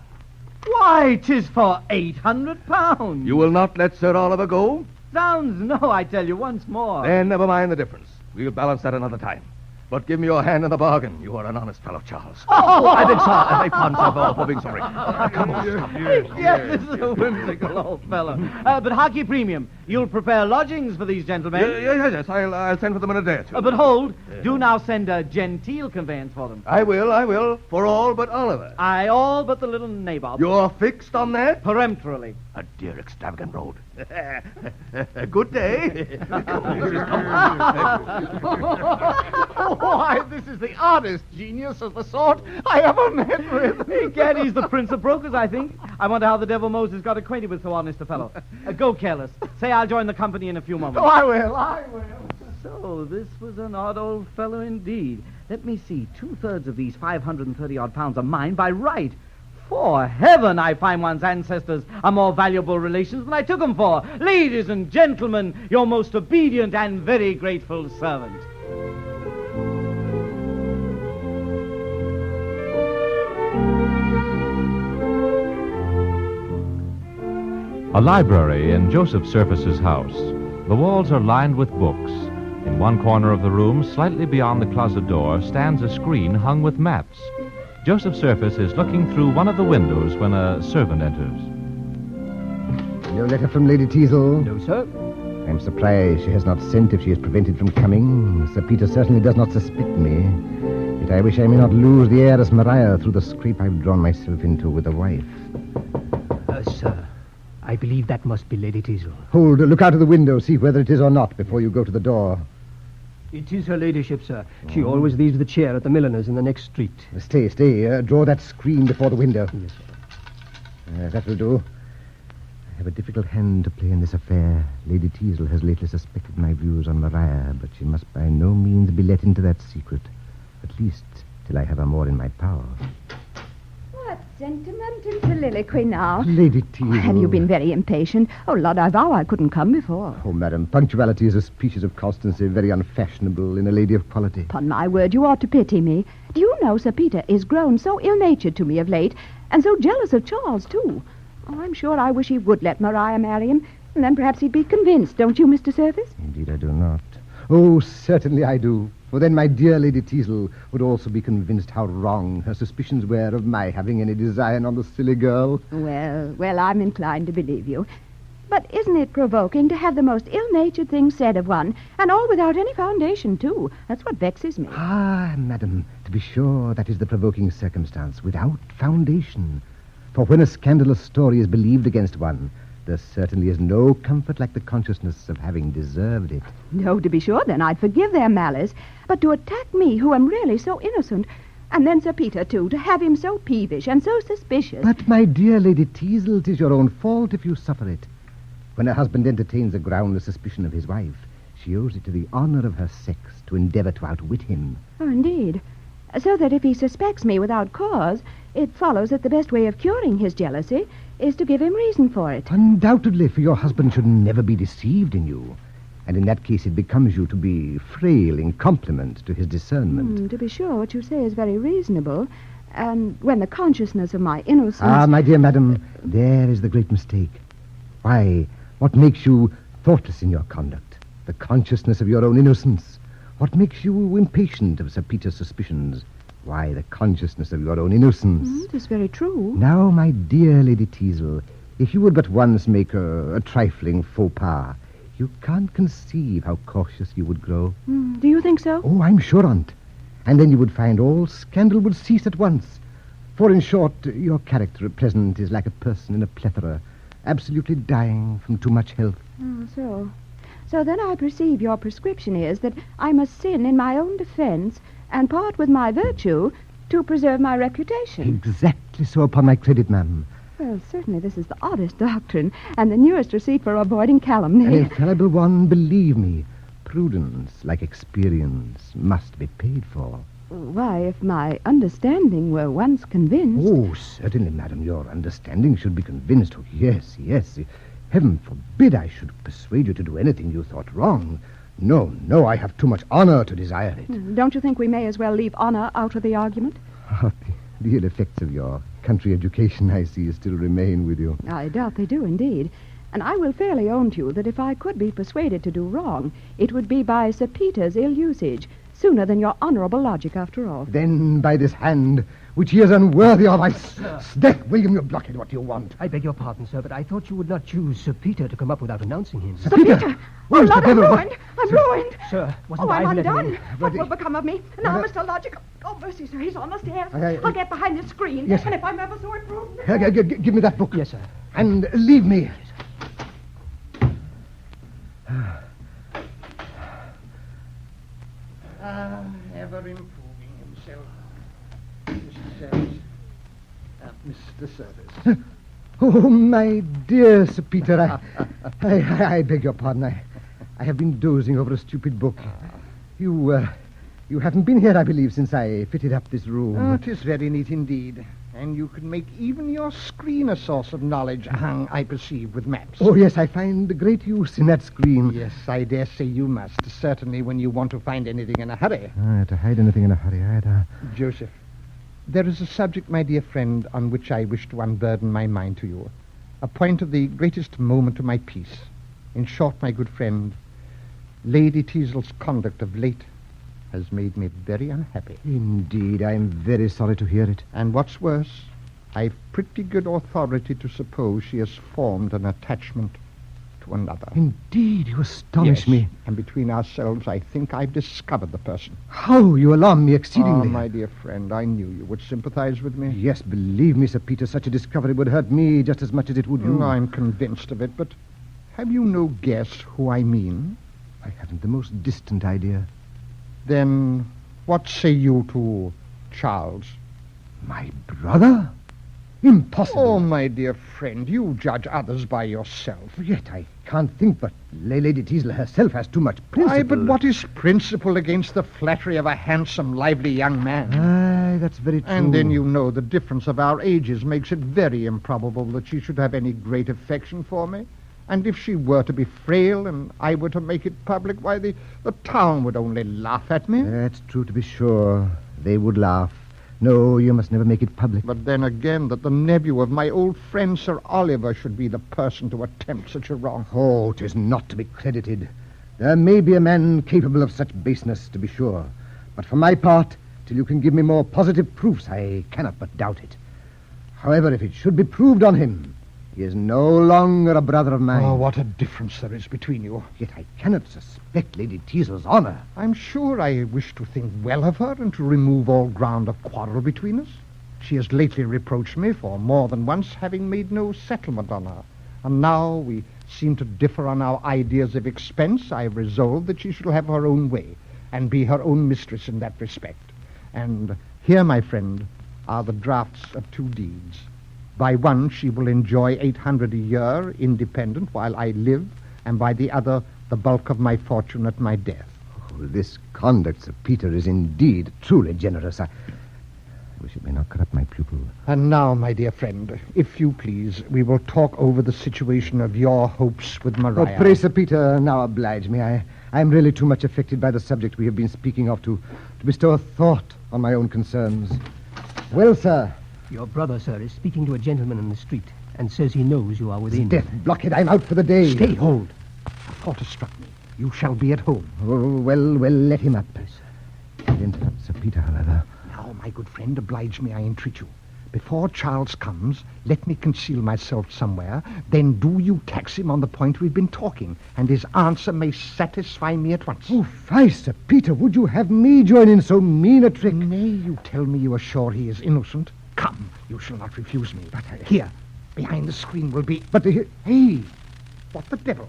Why, 'tis for £800. You will not let Sir Oliver go? Zounds, no, I tell you once more. Then never mind the difference. We'll balance that another time. But give me your hand in the bargain. You are an honest fellow, Charles. Oh, I beg pardon, sir, for being sorry. Come on, stop. Yes, this is a whimsical old fellow. But hark ye, Premium, you'll prepare lodgings for these gentlemen. Yes. I'll send for them in a day or two. But hold, do now send a genteel conveyance for them. I will, for all but Oliver. Aye, all but the little nabob. You're fixed on that? Peremptorily. A dear extravagant road. Good day. Why, this is the oddest genius of the sort I ever met with. Egad, he's the prince of brokers, I think. I wonder how the devil Moses got acquainted with so honest a fellow. Go, Careless. Say I'll join the company in a few moments. Oh, I will. So, this was an odd old fellow indeed. Let me see. 2/3 of these 530-odd pounds are mine by right. For heaven, I find one's ancestors are more valuable relations than I took them for. Ladies and gentlemen, your most obedient and very grateful servant. A library in Joseph Surface's house. The walls are lined with books. In one corner of the room, slightly beyond the closet door, stands a screen hung with maps. Joseph Surface is looking through one of the windows when a servant enters. No letter from Lady Teasle? No, sir. I'm surprised she has not sent if she is prevented from coming. Sir Peter certainly does not suspect me. Yet I wish I may not lose the heiress Maria through the scrape I've drawn myself into with a wife. Sir, I believe that must be Lady Teasle. Hold, look out of the window, see whether it is or not before you go to the door. It is her ladyship, sir. She always leaves the chair at the milliner's in the next street. Stay. Draw that screen before the window. Yes, sir. That will do. I have a difficult hand to play in this affair. Lady Teasle has lately suspected my views on Maria, but she must by no means be let into that secret. At least till I have her more in my power. What sentiment and soliloquy now? Lady Teasle. Have you been very impatient? Oh, Lord, I vow I couldn't come before. Oh, madam, punctuality is a species of constancy very unfashionable in a lady of quality. Upon my word, you ought to pity me. Do you know Sir Peter is grown so ill-natured to me of late, and so jealous of Charles, too? Oh, I'm sure I wish he would let Maria marry him, and then perhaps he'd be convinced, don't you, Mr. Surface? Indeed, I do not. Oh, certainly I do. For then my dear Lady Teasle would also be convinced how wrong her suspicions were of my having any design on the silly girl. Well, I'm inclined to believe you. But isn't it provoking to have the most ill-natured things said of one, and all without any foundation, too? That's what vexes me. Ah, madam, to be sure, that is the provoking circumstance, without foundation. For when a scandalous story is believed against one, there certainly is no comfort like the consciousness of having deserved it. No, to be sure, then I'd forgive their malice. But to attack me, who am really so innocent, and then Sir Peter, too, to have him so peevish and so suspicious. But, my dear Lady Teasle, 'tis your own fault if you suffer it. When a husband entertains a groundless suspicion of his wife, she owes it to the honor of her sex to endeavor to outwit him. Oh, indeed. So that if he suspects me without cause, it follows that the best way of curing his jealousy is to give him reason for it. Undoubtedly, for your husband should never be deceived in you. And in that case, it becomes you to be frail in compliment to his discernment. To be sure, what you say is very reasonable. And when the consciousness of my innocence... Ah, my dear madam, there is the great mistake. Why, what makes you thoughtless in your conduct? The consciousness of your own innocence. What makes you impatient of Sir Peter's suspicions? Why, the consciousness of your own innocence. It is very true. Now, my dear Lady Teasle, if you would but once make a trifling faux pas, you can't conceive how cautious you would grow. Do you think so? Oh, I'm sure on't. And then you would find all scandal would cease at once. For, in short, your character at present is like a person in a plethora, absolutely dying from too much health. So then I perceive your prescription is that I must sin in my own defense and part with my virtue to preserve my reputation. Exactly so, upon my credit, ma'am. Well, certainly this is the oddest doctrine and the newest receipt for avoiding calumny. An infallible one, believe me. Prudence, like experience, must be paid for. Why, if my understanding were once convinced... Oh, certainly, madam, your understanding should be convinced. Oh, yes. Heaven forbid I should persuade you to do anything you thought wrong. No, I have too much honor to desire it. Don't you think we may as well leave honor out of the argument? Oh, the ill effects of your country education, I see, still remain with you. I doubt they do, indeed. And I will fairly own to you that if I could be persuaded to do wrong, it would be by Sir Peter's ill usage, sooner than your honorable logic, after all. Then by this hand, which he is unworthy of, I... Death, William, you blockhead, what do you want? I beg your pardon, sir, but I thought you would not choose Sir Peter to come up without announcing him. Sir Peter! Oh, Lord, I'm ruined! I'm ruined! Sir, wasn't I'm undone. him? What will become of me? Now, Mr. Logic... Oh, mercy, sir, he's on the stairs. I'll get behind the screen. Yes. And if I'm ever so imprudent... Give me that book. Yes, sir. And leave me. Yes, sir. Ever improving himself. Mr. Service. Oh, my dear Sir Peter, I beg your pardon. I have been dozing over a stupid book. You haven't been here, I believe, since I fitted up this room. Oh, it is very neat indeed. And you can make even your screen a source of knowledge, hung, I perceive, with maps. Oh, yes, I find great use in that screen. Yes, I dare say you must, certainly when you want to find anything in a hurry. To hide anything in a hurry, Joseph, there is a subject, my dear friend, on which I wish to unburden my mind to you. a point of the greatest moment to my peace. In short, my good friend, Lady Teazle's conduct of late has made me very unhappy. Indeed, I am very sorry to hear it. And what's worse, I've pretty good authority to suppose she has formed an attachment to another. Indeed, you astonish me. And between ourselves, I think I've discovered the person. How you alarm me exceedingly. Oh, my dear friend, I knew you would sympathize with me. Yes, believe me, Sir Peter, such a discovery would hurt me just as much as it would you. I'm convinced of it, but have you no guess who I mean? I haven't the most distant idea. Then what say you to Charles? My brother? Impossible. Oh, my dear friend, you judge others by yourself. Yet I can't think but Lady Teazle herself has too much principle. Aye, but what is principle against the flattery of a handsome, lively young man? Aye, that's very true. And then you know the difference of our ages makes it very improbable that she should have any great affection for me. And if she were to be frail and I were to make it public, why, the town would only laugh at me. That's true, to be sure. They would laugh. No, you must never make it public. But then again, that the nephew of my old friend Sir Oliver should be the person to attempt such a wrong. Oh, 'tis not to be credited. There may be a man capable of such baseness, to be sure. But for my part, till you can give me more positive proofs, I cannot but doubt it. However, if it should be proved on him, he is no longer a brother of mine. Oh, what a difference there is between you. Yet I cannot suspect Lady Teazle's honor. I'm sure I wish to think well of her and to remove all ground of quarrel between us. She has lately reproached me for more than once having made no settlement on her. And now we seem to differ on our ideas of expense. I have resolved that she shall have her own way and be her own mistress in that respect. And here, my friend, are the drafts of 2 deeds. By one, she will enjoy 800 a year, independent, while I live, and by the other, the bulk of my fortune at my death. Oh, this conduct, Sir Peter, is indeed truly generous. I wish it may not corrupt my pupil. And now, my dear friend, if you please, we will talk over the situation of your hopes with Maria. Oh, pray, Sir Peter, now oblige me. I am really too much affected by the subject we have been speaking of to bestow a thought on my own concerns. Well, sir... Your brother, sir, is speaking to a gentleman in the street and says he knows you are within. Death, blockhead, I'm out for the day. Stay, hold. A thought has struck me. You shall be at home. Oh, well, let him up. Yes, sir. Don't interrupt Sir Peter, however. Now, my good friend, oblige me, I entreat you. Before Charles comes, let me conceal myself somewhere. Then do you tax him on the point we've been talking, and his answer may satisfy me at once. Oh, fie, Sir Peter, would you have me join in so mean a trick? Nay, you tell me you are sure he is innocent. Come, you shall not refuse me. But here, behind the screen will be... But hey, what the devil?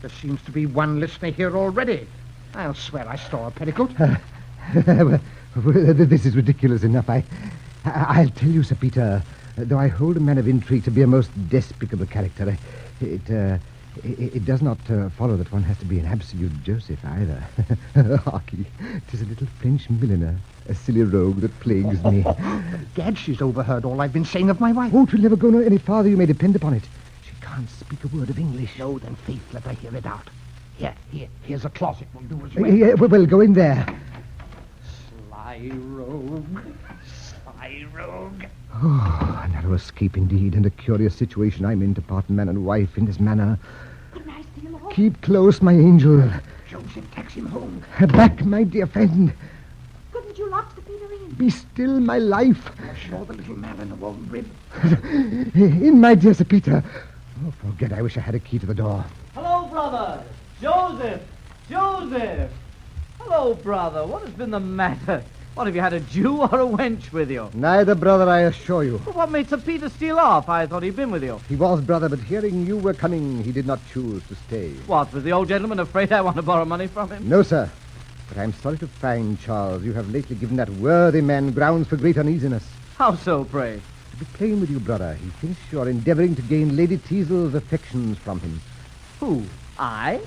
There seems to be one listener here already. I'll swear I saw a petticoat. Well, this is ridiculous enough. I'll tell you, Sir Peter, though I hold a man of intrigue to be a most despicable character, it does not follow that one has to be an absolute Joseph either. Harkee, 'tis a little French milliner, a silly rogue that plagues me. Gad, she's overheard all I've been saying of my wife. Oh, 'twill never go no any farther, you may depend upon it. She can't speak a word of English. No, then, faith, let her hear it out. Here's a closet. We'll do as well. Yeah, well, go in there. Sly rogue. Sly rogue. Oh, a narrow escape indeed, and a curious situation I'm in to part man and wife in this manner. Couldn't I steal off? Keep close, my angel. Joseph, tax him home. Back, my dear friend. Couldn't you lock the Peter in? Be still, my life. I'm sure the little man in the warm rib. In, my dear Sir Peter. Oh, forget, I wish I had a key to the door. Hello, brother. Joseph. Hello, brother. What has been the matter? What, have you had a Jew or a wench with you? Neither, brother, I assure you. Well, what made Sir Peter steal off? I thought he'd been with you. He was, brother, but hearing you were coming, he did not choose to stay. What, was the old gentleman afraid I want to borrow money from him? No, sir. But I'm sorry to find, Charles, you have lately given that worthy man grounds for great uneasiness. How so, pray? To be plain with you, brother, he thinks you are endeavoring to gain Lady Teazle's affections from him. Who? I?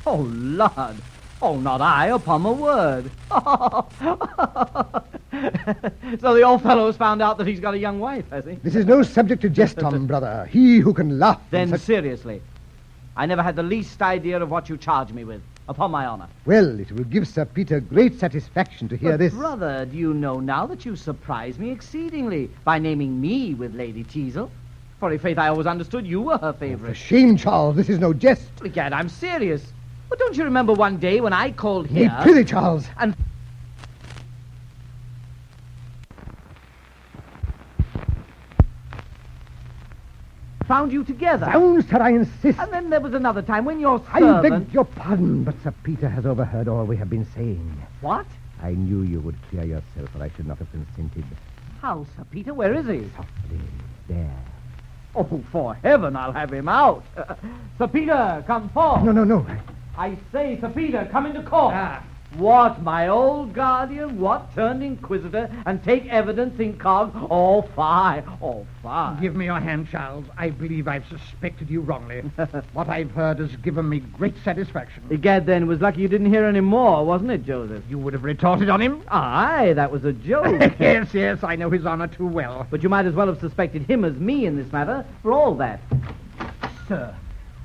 Oh, Lord. Oh, not I, upon my word. So the old fellow has found out that he's got a young wife, has he? This is no subject to jest on, brother. He who can laugh... Then seriously, I never had the least idea of what you charge me with, upon my honor. Well, it will give Sir Peter great satisfaction to hear But this. Brother, do you know now that you surprise me exceedingly by naming me with Lady Teazle? For a faith, I always understood you were her For favorite. shame, Charles. This is no jest. Egad, I'm serious. But don't you remember one day when I called Nay, here... prithee, Charles. And... found you together. Sounds, sir, I insist. And then there was another time when your I servant... beg your pardon, but Sir Peter has overheard all we have been saying. What? I knew you would clear yourself, or I should not have consented. How, Sir Peter? Where is he? Softly, there. Oh, for heaven, I'll have him out. Sir Peter, come forth. No. I say, Sir Peter, come into court. What, my old guardian? What, turned inquisitor and take evidence incog? Oh, fie. Give me your hand, Charles. I believe I've suspected you wrongly. What I've heard has given me great satisfaction. Egad, then, it was lucky you didn't hear any more, wasn't it, Joseph? You would have retorted on him? Aye, that was a joke. Yes, I know his honor too well. But you might as well have suspected him as me in this matter, for all that. Sir,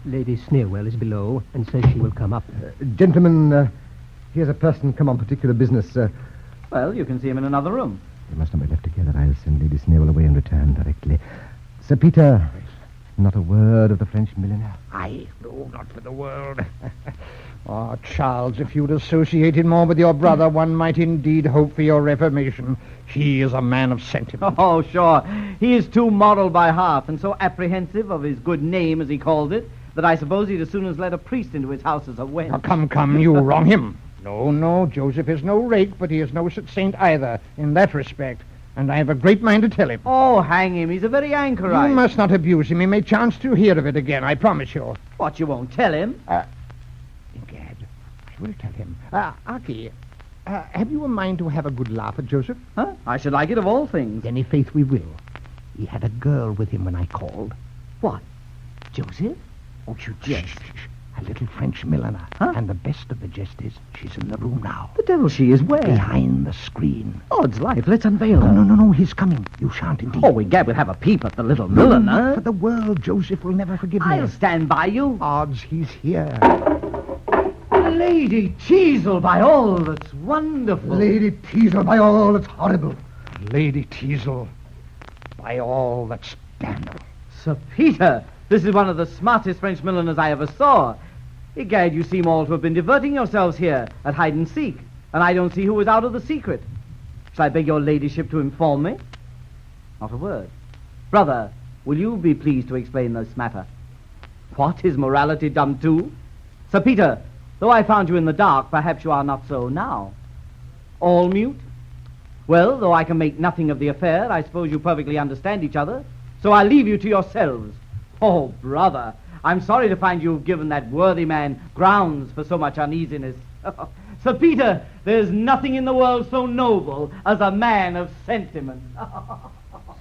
Lady Sneerwell is below and says she will come up. Gentlemen, here's a person come on particular business. Well, you can see him in another room. They must not be left together. I'll send Lady Snell away and return directly. Sir Peter, not a word of the French milliner. Aye, no, not for the world. Oh, Charles, if you'd associated more with your brother, one might indeed hope for your reformation. He is a man of sentiment. Oh, sure. He is too moral by half and so apprehensive of his good name, as he called it, that I suppose he'd as soon as let a priest into his house as a wench. Oh, come, you wrong him. No, Joseph is no rake, but he is no such saint either, in that respect. And I have a great mind to tell him. Oh, hang him. He's a very anchorite. You must not abuse him. He may chance to hear of it again, I promise you. What, you won't tell him? Egad, I will tell him. Aki, have you a mind to have a good laugh at Joseph? Huh? I should like it of all things. Then, i' faith, we will. He had a girl with him when I called. What? Joseph? Oh, you jest. Shh. A little French milliner. Huh? And the best of the jest is she's in the room now. The devil she is where? Behind the screen. Odds life, let's unveil her. No, he's coming. You shan't indeed. Oh, egad, we'll have a peep at the little milliner. For the world, Joseph will never forgive me. I'll stand by you. Odds, he's here. Lady Teazle, by all that's wonderful. Lady Teazle, by all that's horrible. Lady Teazle, by all that's damnable. Sir Peter, this is one of the smartest French milliners I ever saw. Egad, you seem all to have been diverting yourselves here at hide and seek, and I don't see who is out of the secret. Shall I beg your ladyship to inform me? Not a word. Brother, will you be pleased to explain this matter? What, is morality dumb too? Sir Peter, though I found you in the dark, perhaps you are not so now. All mute? Well, though I can make nothing of the affair, I suppose you perfectly understand each other, so I'll leave you to yourselves. Oh, brother, I'm sorry to find you've given that worthy man grounds for so much uneasiness. Sir Peter, there's nothing in the world so noble as a man of sentiment.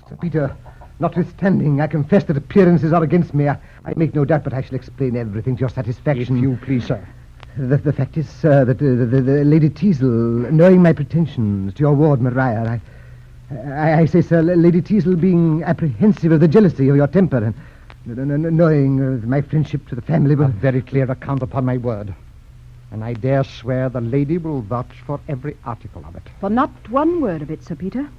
Sir Peter, notwithstanding, I confess that appearances are against me. I make no doubt, but I shall explain everything to your satisfaction. If you please, sir. The fact is, sir, that the Lady Teazle, knowing my pretensions to your ward, Maria, I say, sir, Lady Teazle being apprehensive of the jealousy of your temper and knowing my friendship to the family will... A very clear account upon my word. And I dare swear the lady will vouch for every article of it. For not one word of it, Sir Peter.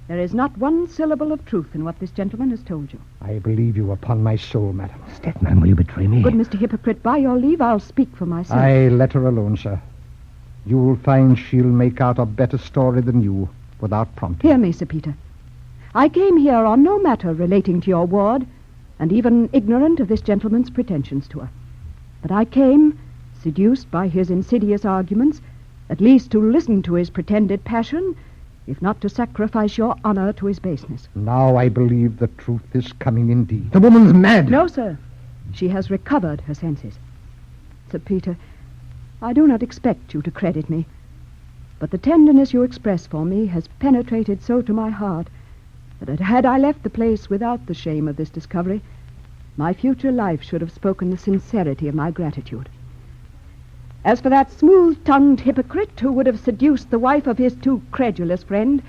There is not one syllable of truth in what this gentleman has told you. I believe you upon my soul, madam. Stepman, will you betray me? Good Mr. Hypocrite, by your leave, I'll speak for myself. I let her alone, sir. You'll find she'll make out a better story than you, without prompting. Hear me, Sir Peter. I came here on no matter relating to your ward, and even ignorant of this gentleman's pretensions to her. But I came, seduced by his insidious arguments, at least to listen to his pretended passion, if not to sacrifice your honor to his baseness. Now I believe the truth is coming indeed. The woman's mad. No, sir. She has recovered her senses. Sir Peter, I do not expect you to credit me, but the tenderness you express for me has penetrated so to my heart that had I left the place without the shame of this discovery, my future life should have spoken the sincerity of my gratitude. As for that smooth-tongued hypocrite who would have seduced the wife of his too credulous friend,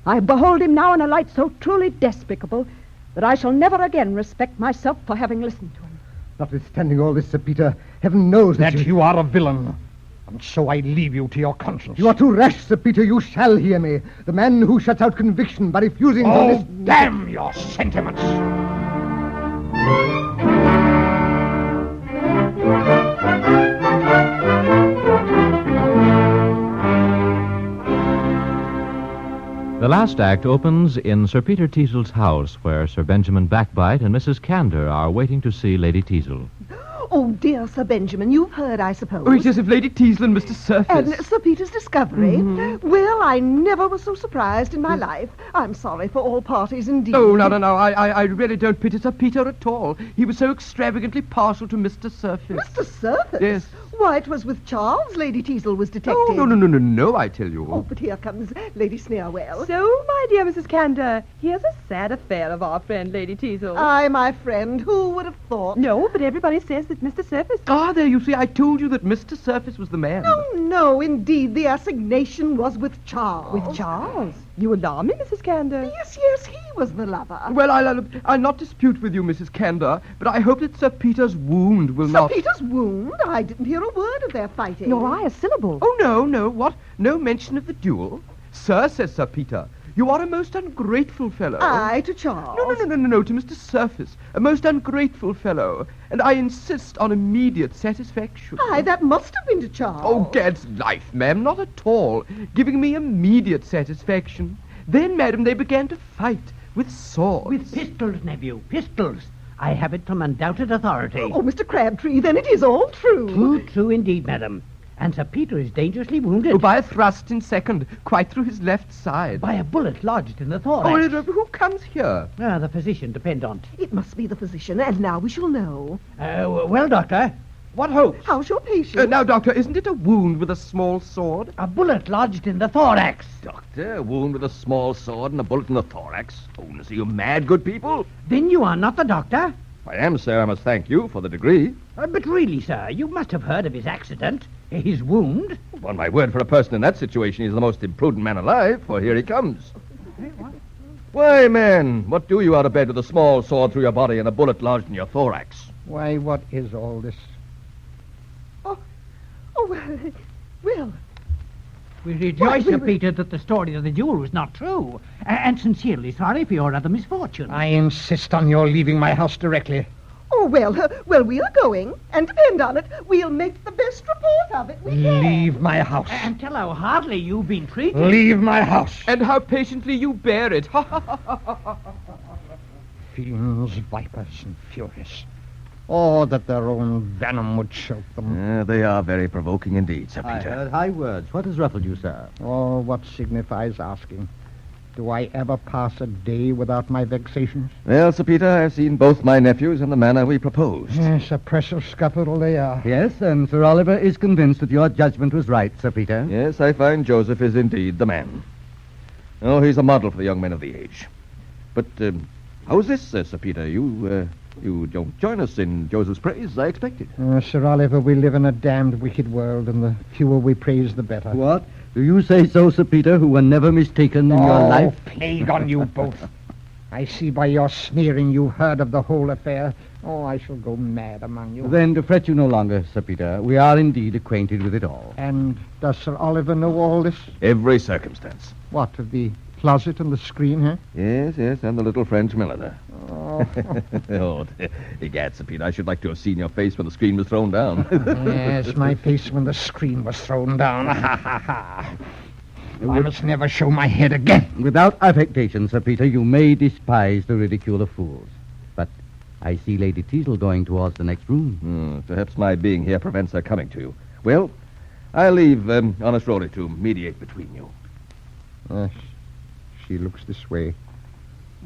I behold him now in a light so truly despicable that I shall never again respect myself for having listened to him. Notwithstanding all this, Sir Peter, heaven knows That you are a villain, and so I leave you to your conscience. You are too rash, Sir Peter. You shall hear me. The man who shuts out conviction by refusing... Oh, damn your sentiments! The last act opens in Sir Peter Teazle's house, where Sir Benjamin Backbite and Mrs. Candor are waiting to see Lady Teazle. Oh, dear Sir Benjamin, you've heard, I suppose. Oh, it is of Lady Teazle and Mr. Surface. And Sir Peter's discovery. Mm-hmm. Well, I never was so surprised in my life. I'm sorry for all parties indeed. Oh, no. I really don't pity Sir Peter at all. He was so extravagantly partial to Mr. Surface. Mr. Surface? Yes. Why, it was with Charles Lady Teazle was detected. Oh, no, I tell you. Oh, but here comes Lady Sneerwell. So, my dear Mrs. Candor, here's a sad affair of our friend Lady Teazle. Aye, my friend, who would have thought? No, but everybody says that Mr. Surface... Ah, there, you see, I told you that Mr. Surface was the man. No, indeed, the assignation was with Charles. With Charles? You alarm me, Mrs. Candor. Yes, he was the lover. Well, I'll not dispute with you, Mrs. Candor, but I hope that Sir Peter's wound will not... Sir Peter's wound? I didn't hear a word of their fighting. Nor I a syllable. Oh, no, what? No mention of the duel? Sir, says Sir Peter, you are a most ungrateful fellow. Aye, to Charles. No, to Mr. Surface. A most ungrateful fellow. And I insist on immediate satisfaction. Aye, that must have been to Charles. Oh, gad's life, ma'am, not at all. Giving me immediate satisfaction. Then, madam, they began to fight with swords. With pistols, nephew, pistols. I have it from undoubted authority. Oh, Mr. Crabtree, then it is all true. True indeed, madam. And Sir Peter is dangerously wounded. Oh, by a thrust in second, quite through his left side. By a bullet lodged in the thorax. Oh, who comes here? The physician, dependant. It must be the physician, and now we shall know. Well, doctor, what hopes? How's your patient? Now, doctor, isn't it a wound with a small sword? A bullet lodged in the thorax. Doctor, a wound with a small sword and a bullet in the thorax. Oh, are you mad, good people? Then you are not the doctor? I am, sir. I must thank you for the degree. But really, sir, you must have heard of his accident. His wound. Upon my word, for a person in that situation, he's the most imprudent man alive, for here he comes. Why, man, what do you out of bed with a small sword through your body and a bullet lodged in your thorax? Why, what is all this? Well. We rejoice, Sir Peter, that the story of the duel was not true, and sincerely sorry for your other misfortune. I insist on your leaving my house directly. Oh, well, we are going, and depend on it, we'll make the best report of it we can. Leave my house. And tell how hardly you've been treated. Leave my house. And how patiently you bear it. Fiends, vipers, and furies. Oh, that their own venom would choke them. They are very provoking indeed, Sir Peter. I heard high words. What has ruffled you, sir? Oh, what signifies asking? Do I ever pass a day without my vexations? Well, Sir Peter, I've seen both my nephews in the manner we proposed. Yes, a precious scuffle they are. Yes, and Sir Oliver is convinced that your judgment was right, Sir Peter. Yes, I find Joseph is indeed the man. Oh, he's a model for the young men of the age. But how's this, Sir Peter? You don't join us in Joseph's praise, as I expected. Sir Oliver, we live in a damned wicked world, and the fewer we praise, the better. What? Do you say so, Sir Peter, who were never mistaken in your life? Oh, plague on you both. I see by your sneering you've heard of the whole affair. Oh, I shall go mad among you. Then to fret you no longer, Sir Peter. We are indeed acquainted with it all. And does Sir Oliver know all this? Every circumstance. What, of the closet and the screen, huh? Yes, and the little French milliner. Oh. Oh, egad, Sir Peter, I should like to have seen your face when the screen was thrown down. Yes, my face when the screen was thrown down. Ha, ha, ha. I must never show my head again. Without affectation, Sir Peter, you may despise the ridicule of fools. But I see Lady Teazle going towards the next room. Perhaps my being here prevents her coming to you. Well, I'll leave honest Rory to mediate between you. Yes, she looks this way.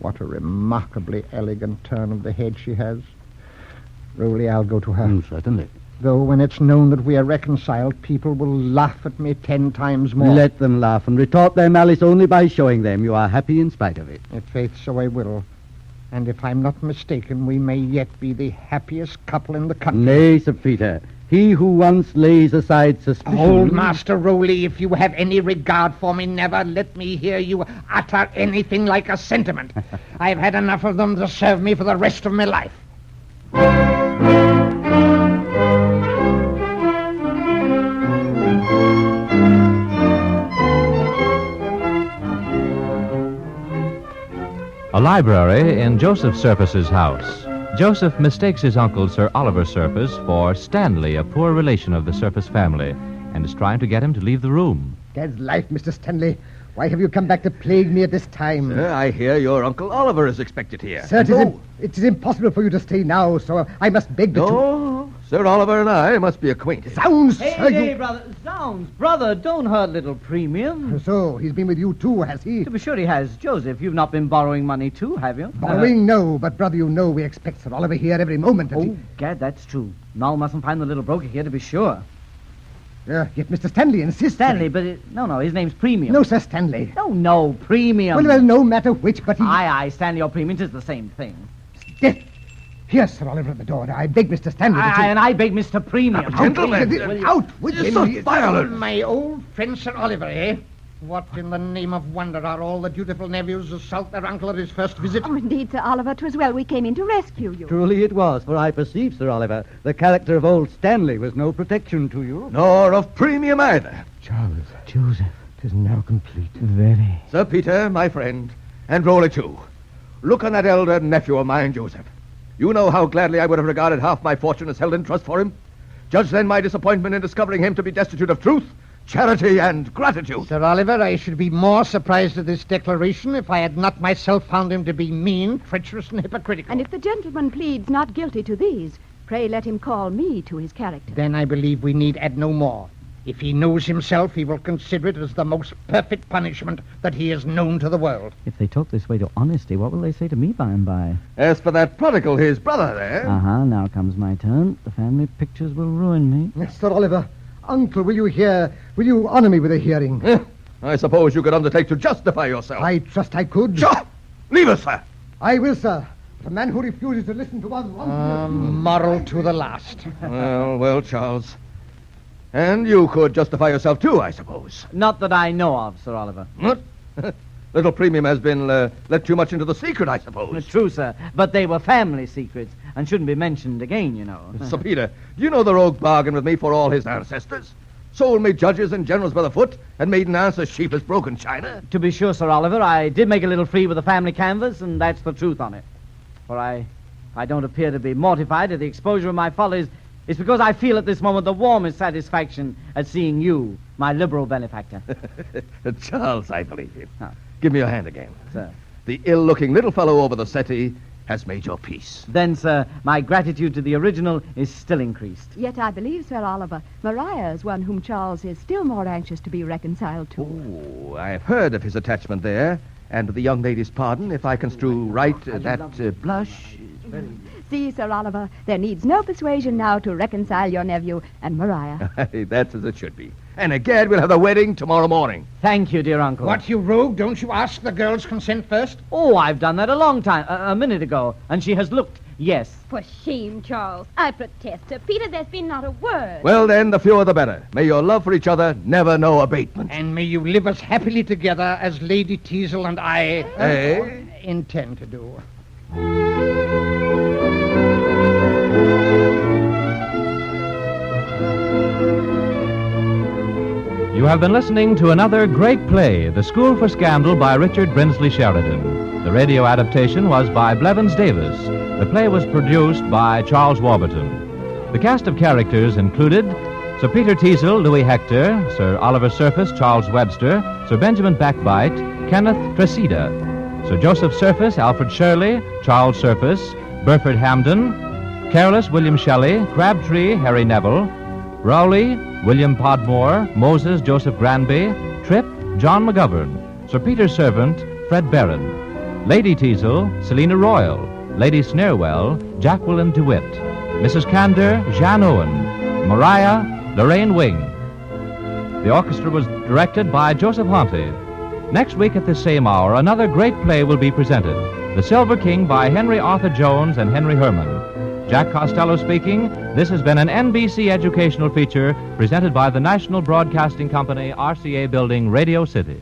What a remarkably elegant turn of the head she has. Roly, I'll go to her. Certainly. Though when it's known that we are reconciled, people will laugh at me 10 times more. Let them laugh and retort their malice only by showing them you are happy in spite of it. In faith, so I will. And if I'm not mistaken, we may yet be the happiest couple in the country. Nay, Sir Peter. He who once lays aside suspicion... Hold, Master Rowley, if you have any regard for me, never let me hear you utter anything like a sentiment. I've had enough of them to serve me for the rest of my life. A library in Joseph Surface's house. Joseph mistakes his uncle, Sir Oliver Surface, for Stanley, a poor relation of the Surface family, and is trying to get him to leave the room. Gad's life, Mr. Stanley. Why have you come back to plague me at this time? Sir, I hear your Uncle Oliver is expected here. Sir, it is impossible for you to stay now, so I must beg that No, Sir Oliver and I must be acquainted. Zounds, Hey, sir, hey, brother. Zounds, brother, don't hurt little Premium. So, he's been with you too, has he? To be sure he has. Joseph, you've not been borrowing money too, have you? Borrowing, no, but brother, you know we expect Sir Oliver here every moment. Oh, Gad, that's true. Now mustn't find the little broker here to be sure. Yet Mr. Stanley insists. Stanley, but no, his name's Premium. No, Sir Stanley. No, Premium. Well, no matter which, but he... Aye, Stanley or Premium, it's the same thing. Death. Here's Sir Oliver at the door. I beg Mr. Stanley to... And I beg Mr. Premium. Gentlemen, out with you're him. so violent. My old friend Sir Oliver, eh? What in the name of wonder are all the dutiful nephews assault their uncle at his first visit? Oh, indeed, Sir Oliver, 'twas well we came in to rescue you. Truly it was, for I perceive, Sir Oliver, the character of old Stanley was no protection to you. Nor of Premium either. Charles. Joseph. It is now complete. Very. Sir Peter, my friend, and Rowley too. Look on that elder nephew of mine, Joseph. You know how gladly I would have regarded half my fortune as held in trust for him. Judge then my disappointment in discovering him to be destitute of truth, charity, and gratitude. Sir Oliver, I should be more surprised at this declaration if I had not myself found him to be mean, treacherous, and hypocritical. And if the gentleman pleads not guilty to these, pray let him call me to his character. Then I believe we need add no more. If he knows himself, he will consider it as the most perfect punishment that he has known to the world. If they talk this way to honesty, what will they say to me by and by? As for that prodigal, his brother there... Now comes my turn. The family pictures will ruin me. Sir Oliver, uncle, will you honor me with a hearing? I suppose you could undertake to justify yourself. I trust I could. Sure! Leave us, sir. I will, sir. The man who refuses to listen to one... Moral to the last. Well, Charles. And you could justify yourself, too, I suppose. Not that I know of, Sir Oliver. What? Little Premium has been let too much into the secret, I suppose. True, sir. But they were family secrets and shouldn't be mentioned again, you know. Sir Peter, do you know the rogue bargained with me for all his ancestors? Sold me judges and generals by the foot and made an ass as cheap as broken china? To be sure, Sir Oliver, I did make a little free with the family canvas, and that's the truth on it. For I don't appear to be mortified at the exposure of my follies. It's because I feel at this moment the warmest satisfaction at seeing you, my liberal benefactor. Charles, I believe you. Give me your hand again. Sir. The ill-looking little fellow over the settee has made your peace. Then, sir, my gratitude to the original is still increased. Yet I believe, Sir Oliver, Maria is one whom Charles is still more anxious to be reconciled to. Oh, I've heard of his attachment there, and the young lady's pardon, if I construe right, that blush... See, Sir Oliver, there needs no persuasion now to reconcile your nephew and Maria. That's as it should be. And egad, we'll have the wedding tomorrow morning. Thank you, dear uncle. What, you rogue? Don't you ask the girl's consent first? Oh, I've done that a long time, a minute ago, and she has looked yes. For shame, Charles. I protest. Sir Peter, there's been not a word. Well, then, the fewer the better. May your love for each other never know abatement. And may you live as happily together as Lady Teazle and I intend to do. You have been listening to another great play, The School for Scandal by Richard Brinsley Sheridan. The radio adaptation was by Blevins Davis. The play was produced by Charles Warburton. The cast of characters included Sir Peter Teazle, Louis Hector, Sir Oliver Surface, Charles Webster, Sir Benjamin Backbite, Kenneth Tresida, Sir Joseph Surface, Alfred Shirley, Charles Surface, Burford Hamden, Careless, William Shelley, Crabtree, Harry Neville, Rowley, William Podmore, Moses, Joseph Granby, Tripp, John McGovern, Sir Peter's servant, Fred Barron, Lady Teazle, Selina Royal, Lady Snarewell, Jacqueline DeWitt, Mrs. Candor, Jean Owen, Maria, Lorraine Wing. The orchestra was directed by Joseph Honte. Next week at this same hour, another great play will be presented, The Silver King by Henry Arthur Jones and Henry Herman. Jack Costello speaking. This has been an NBC educational feature presented by the National Broadcasting Company, RCA Building, Radio City.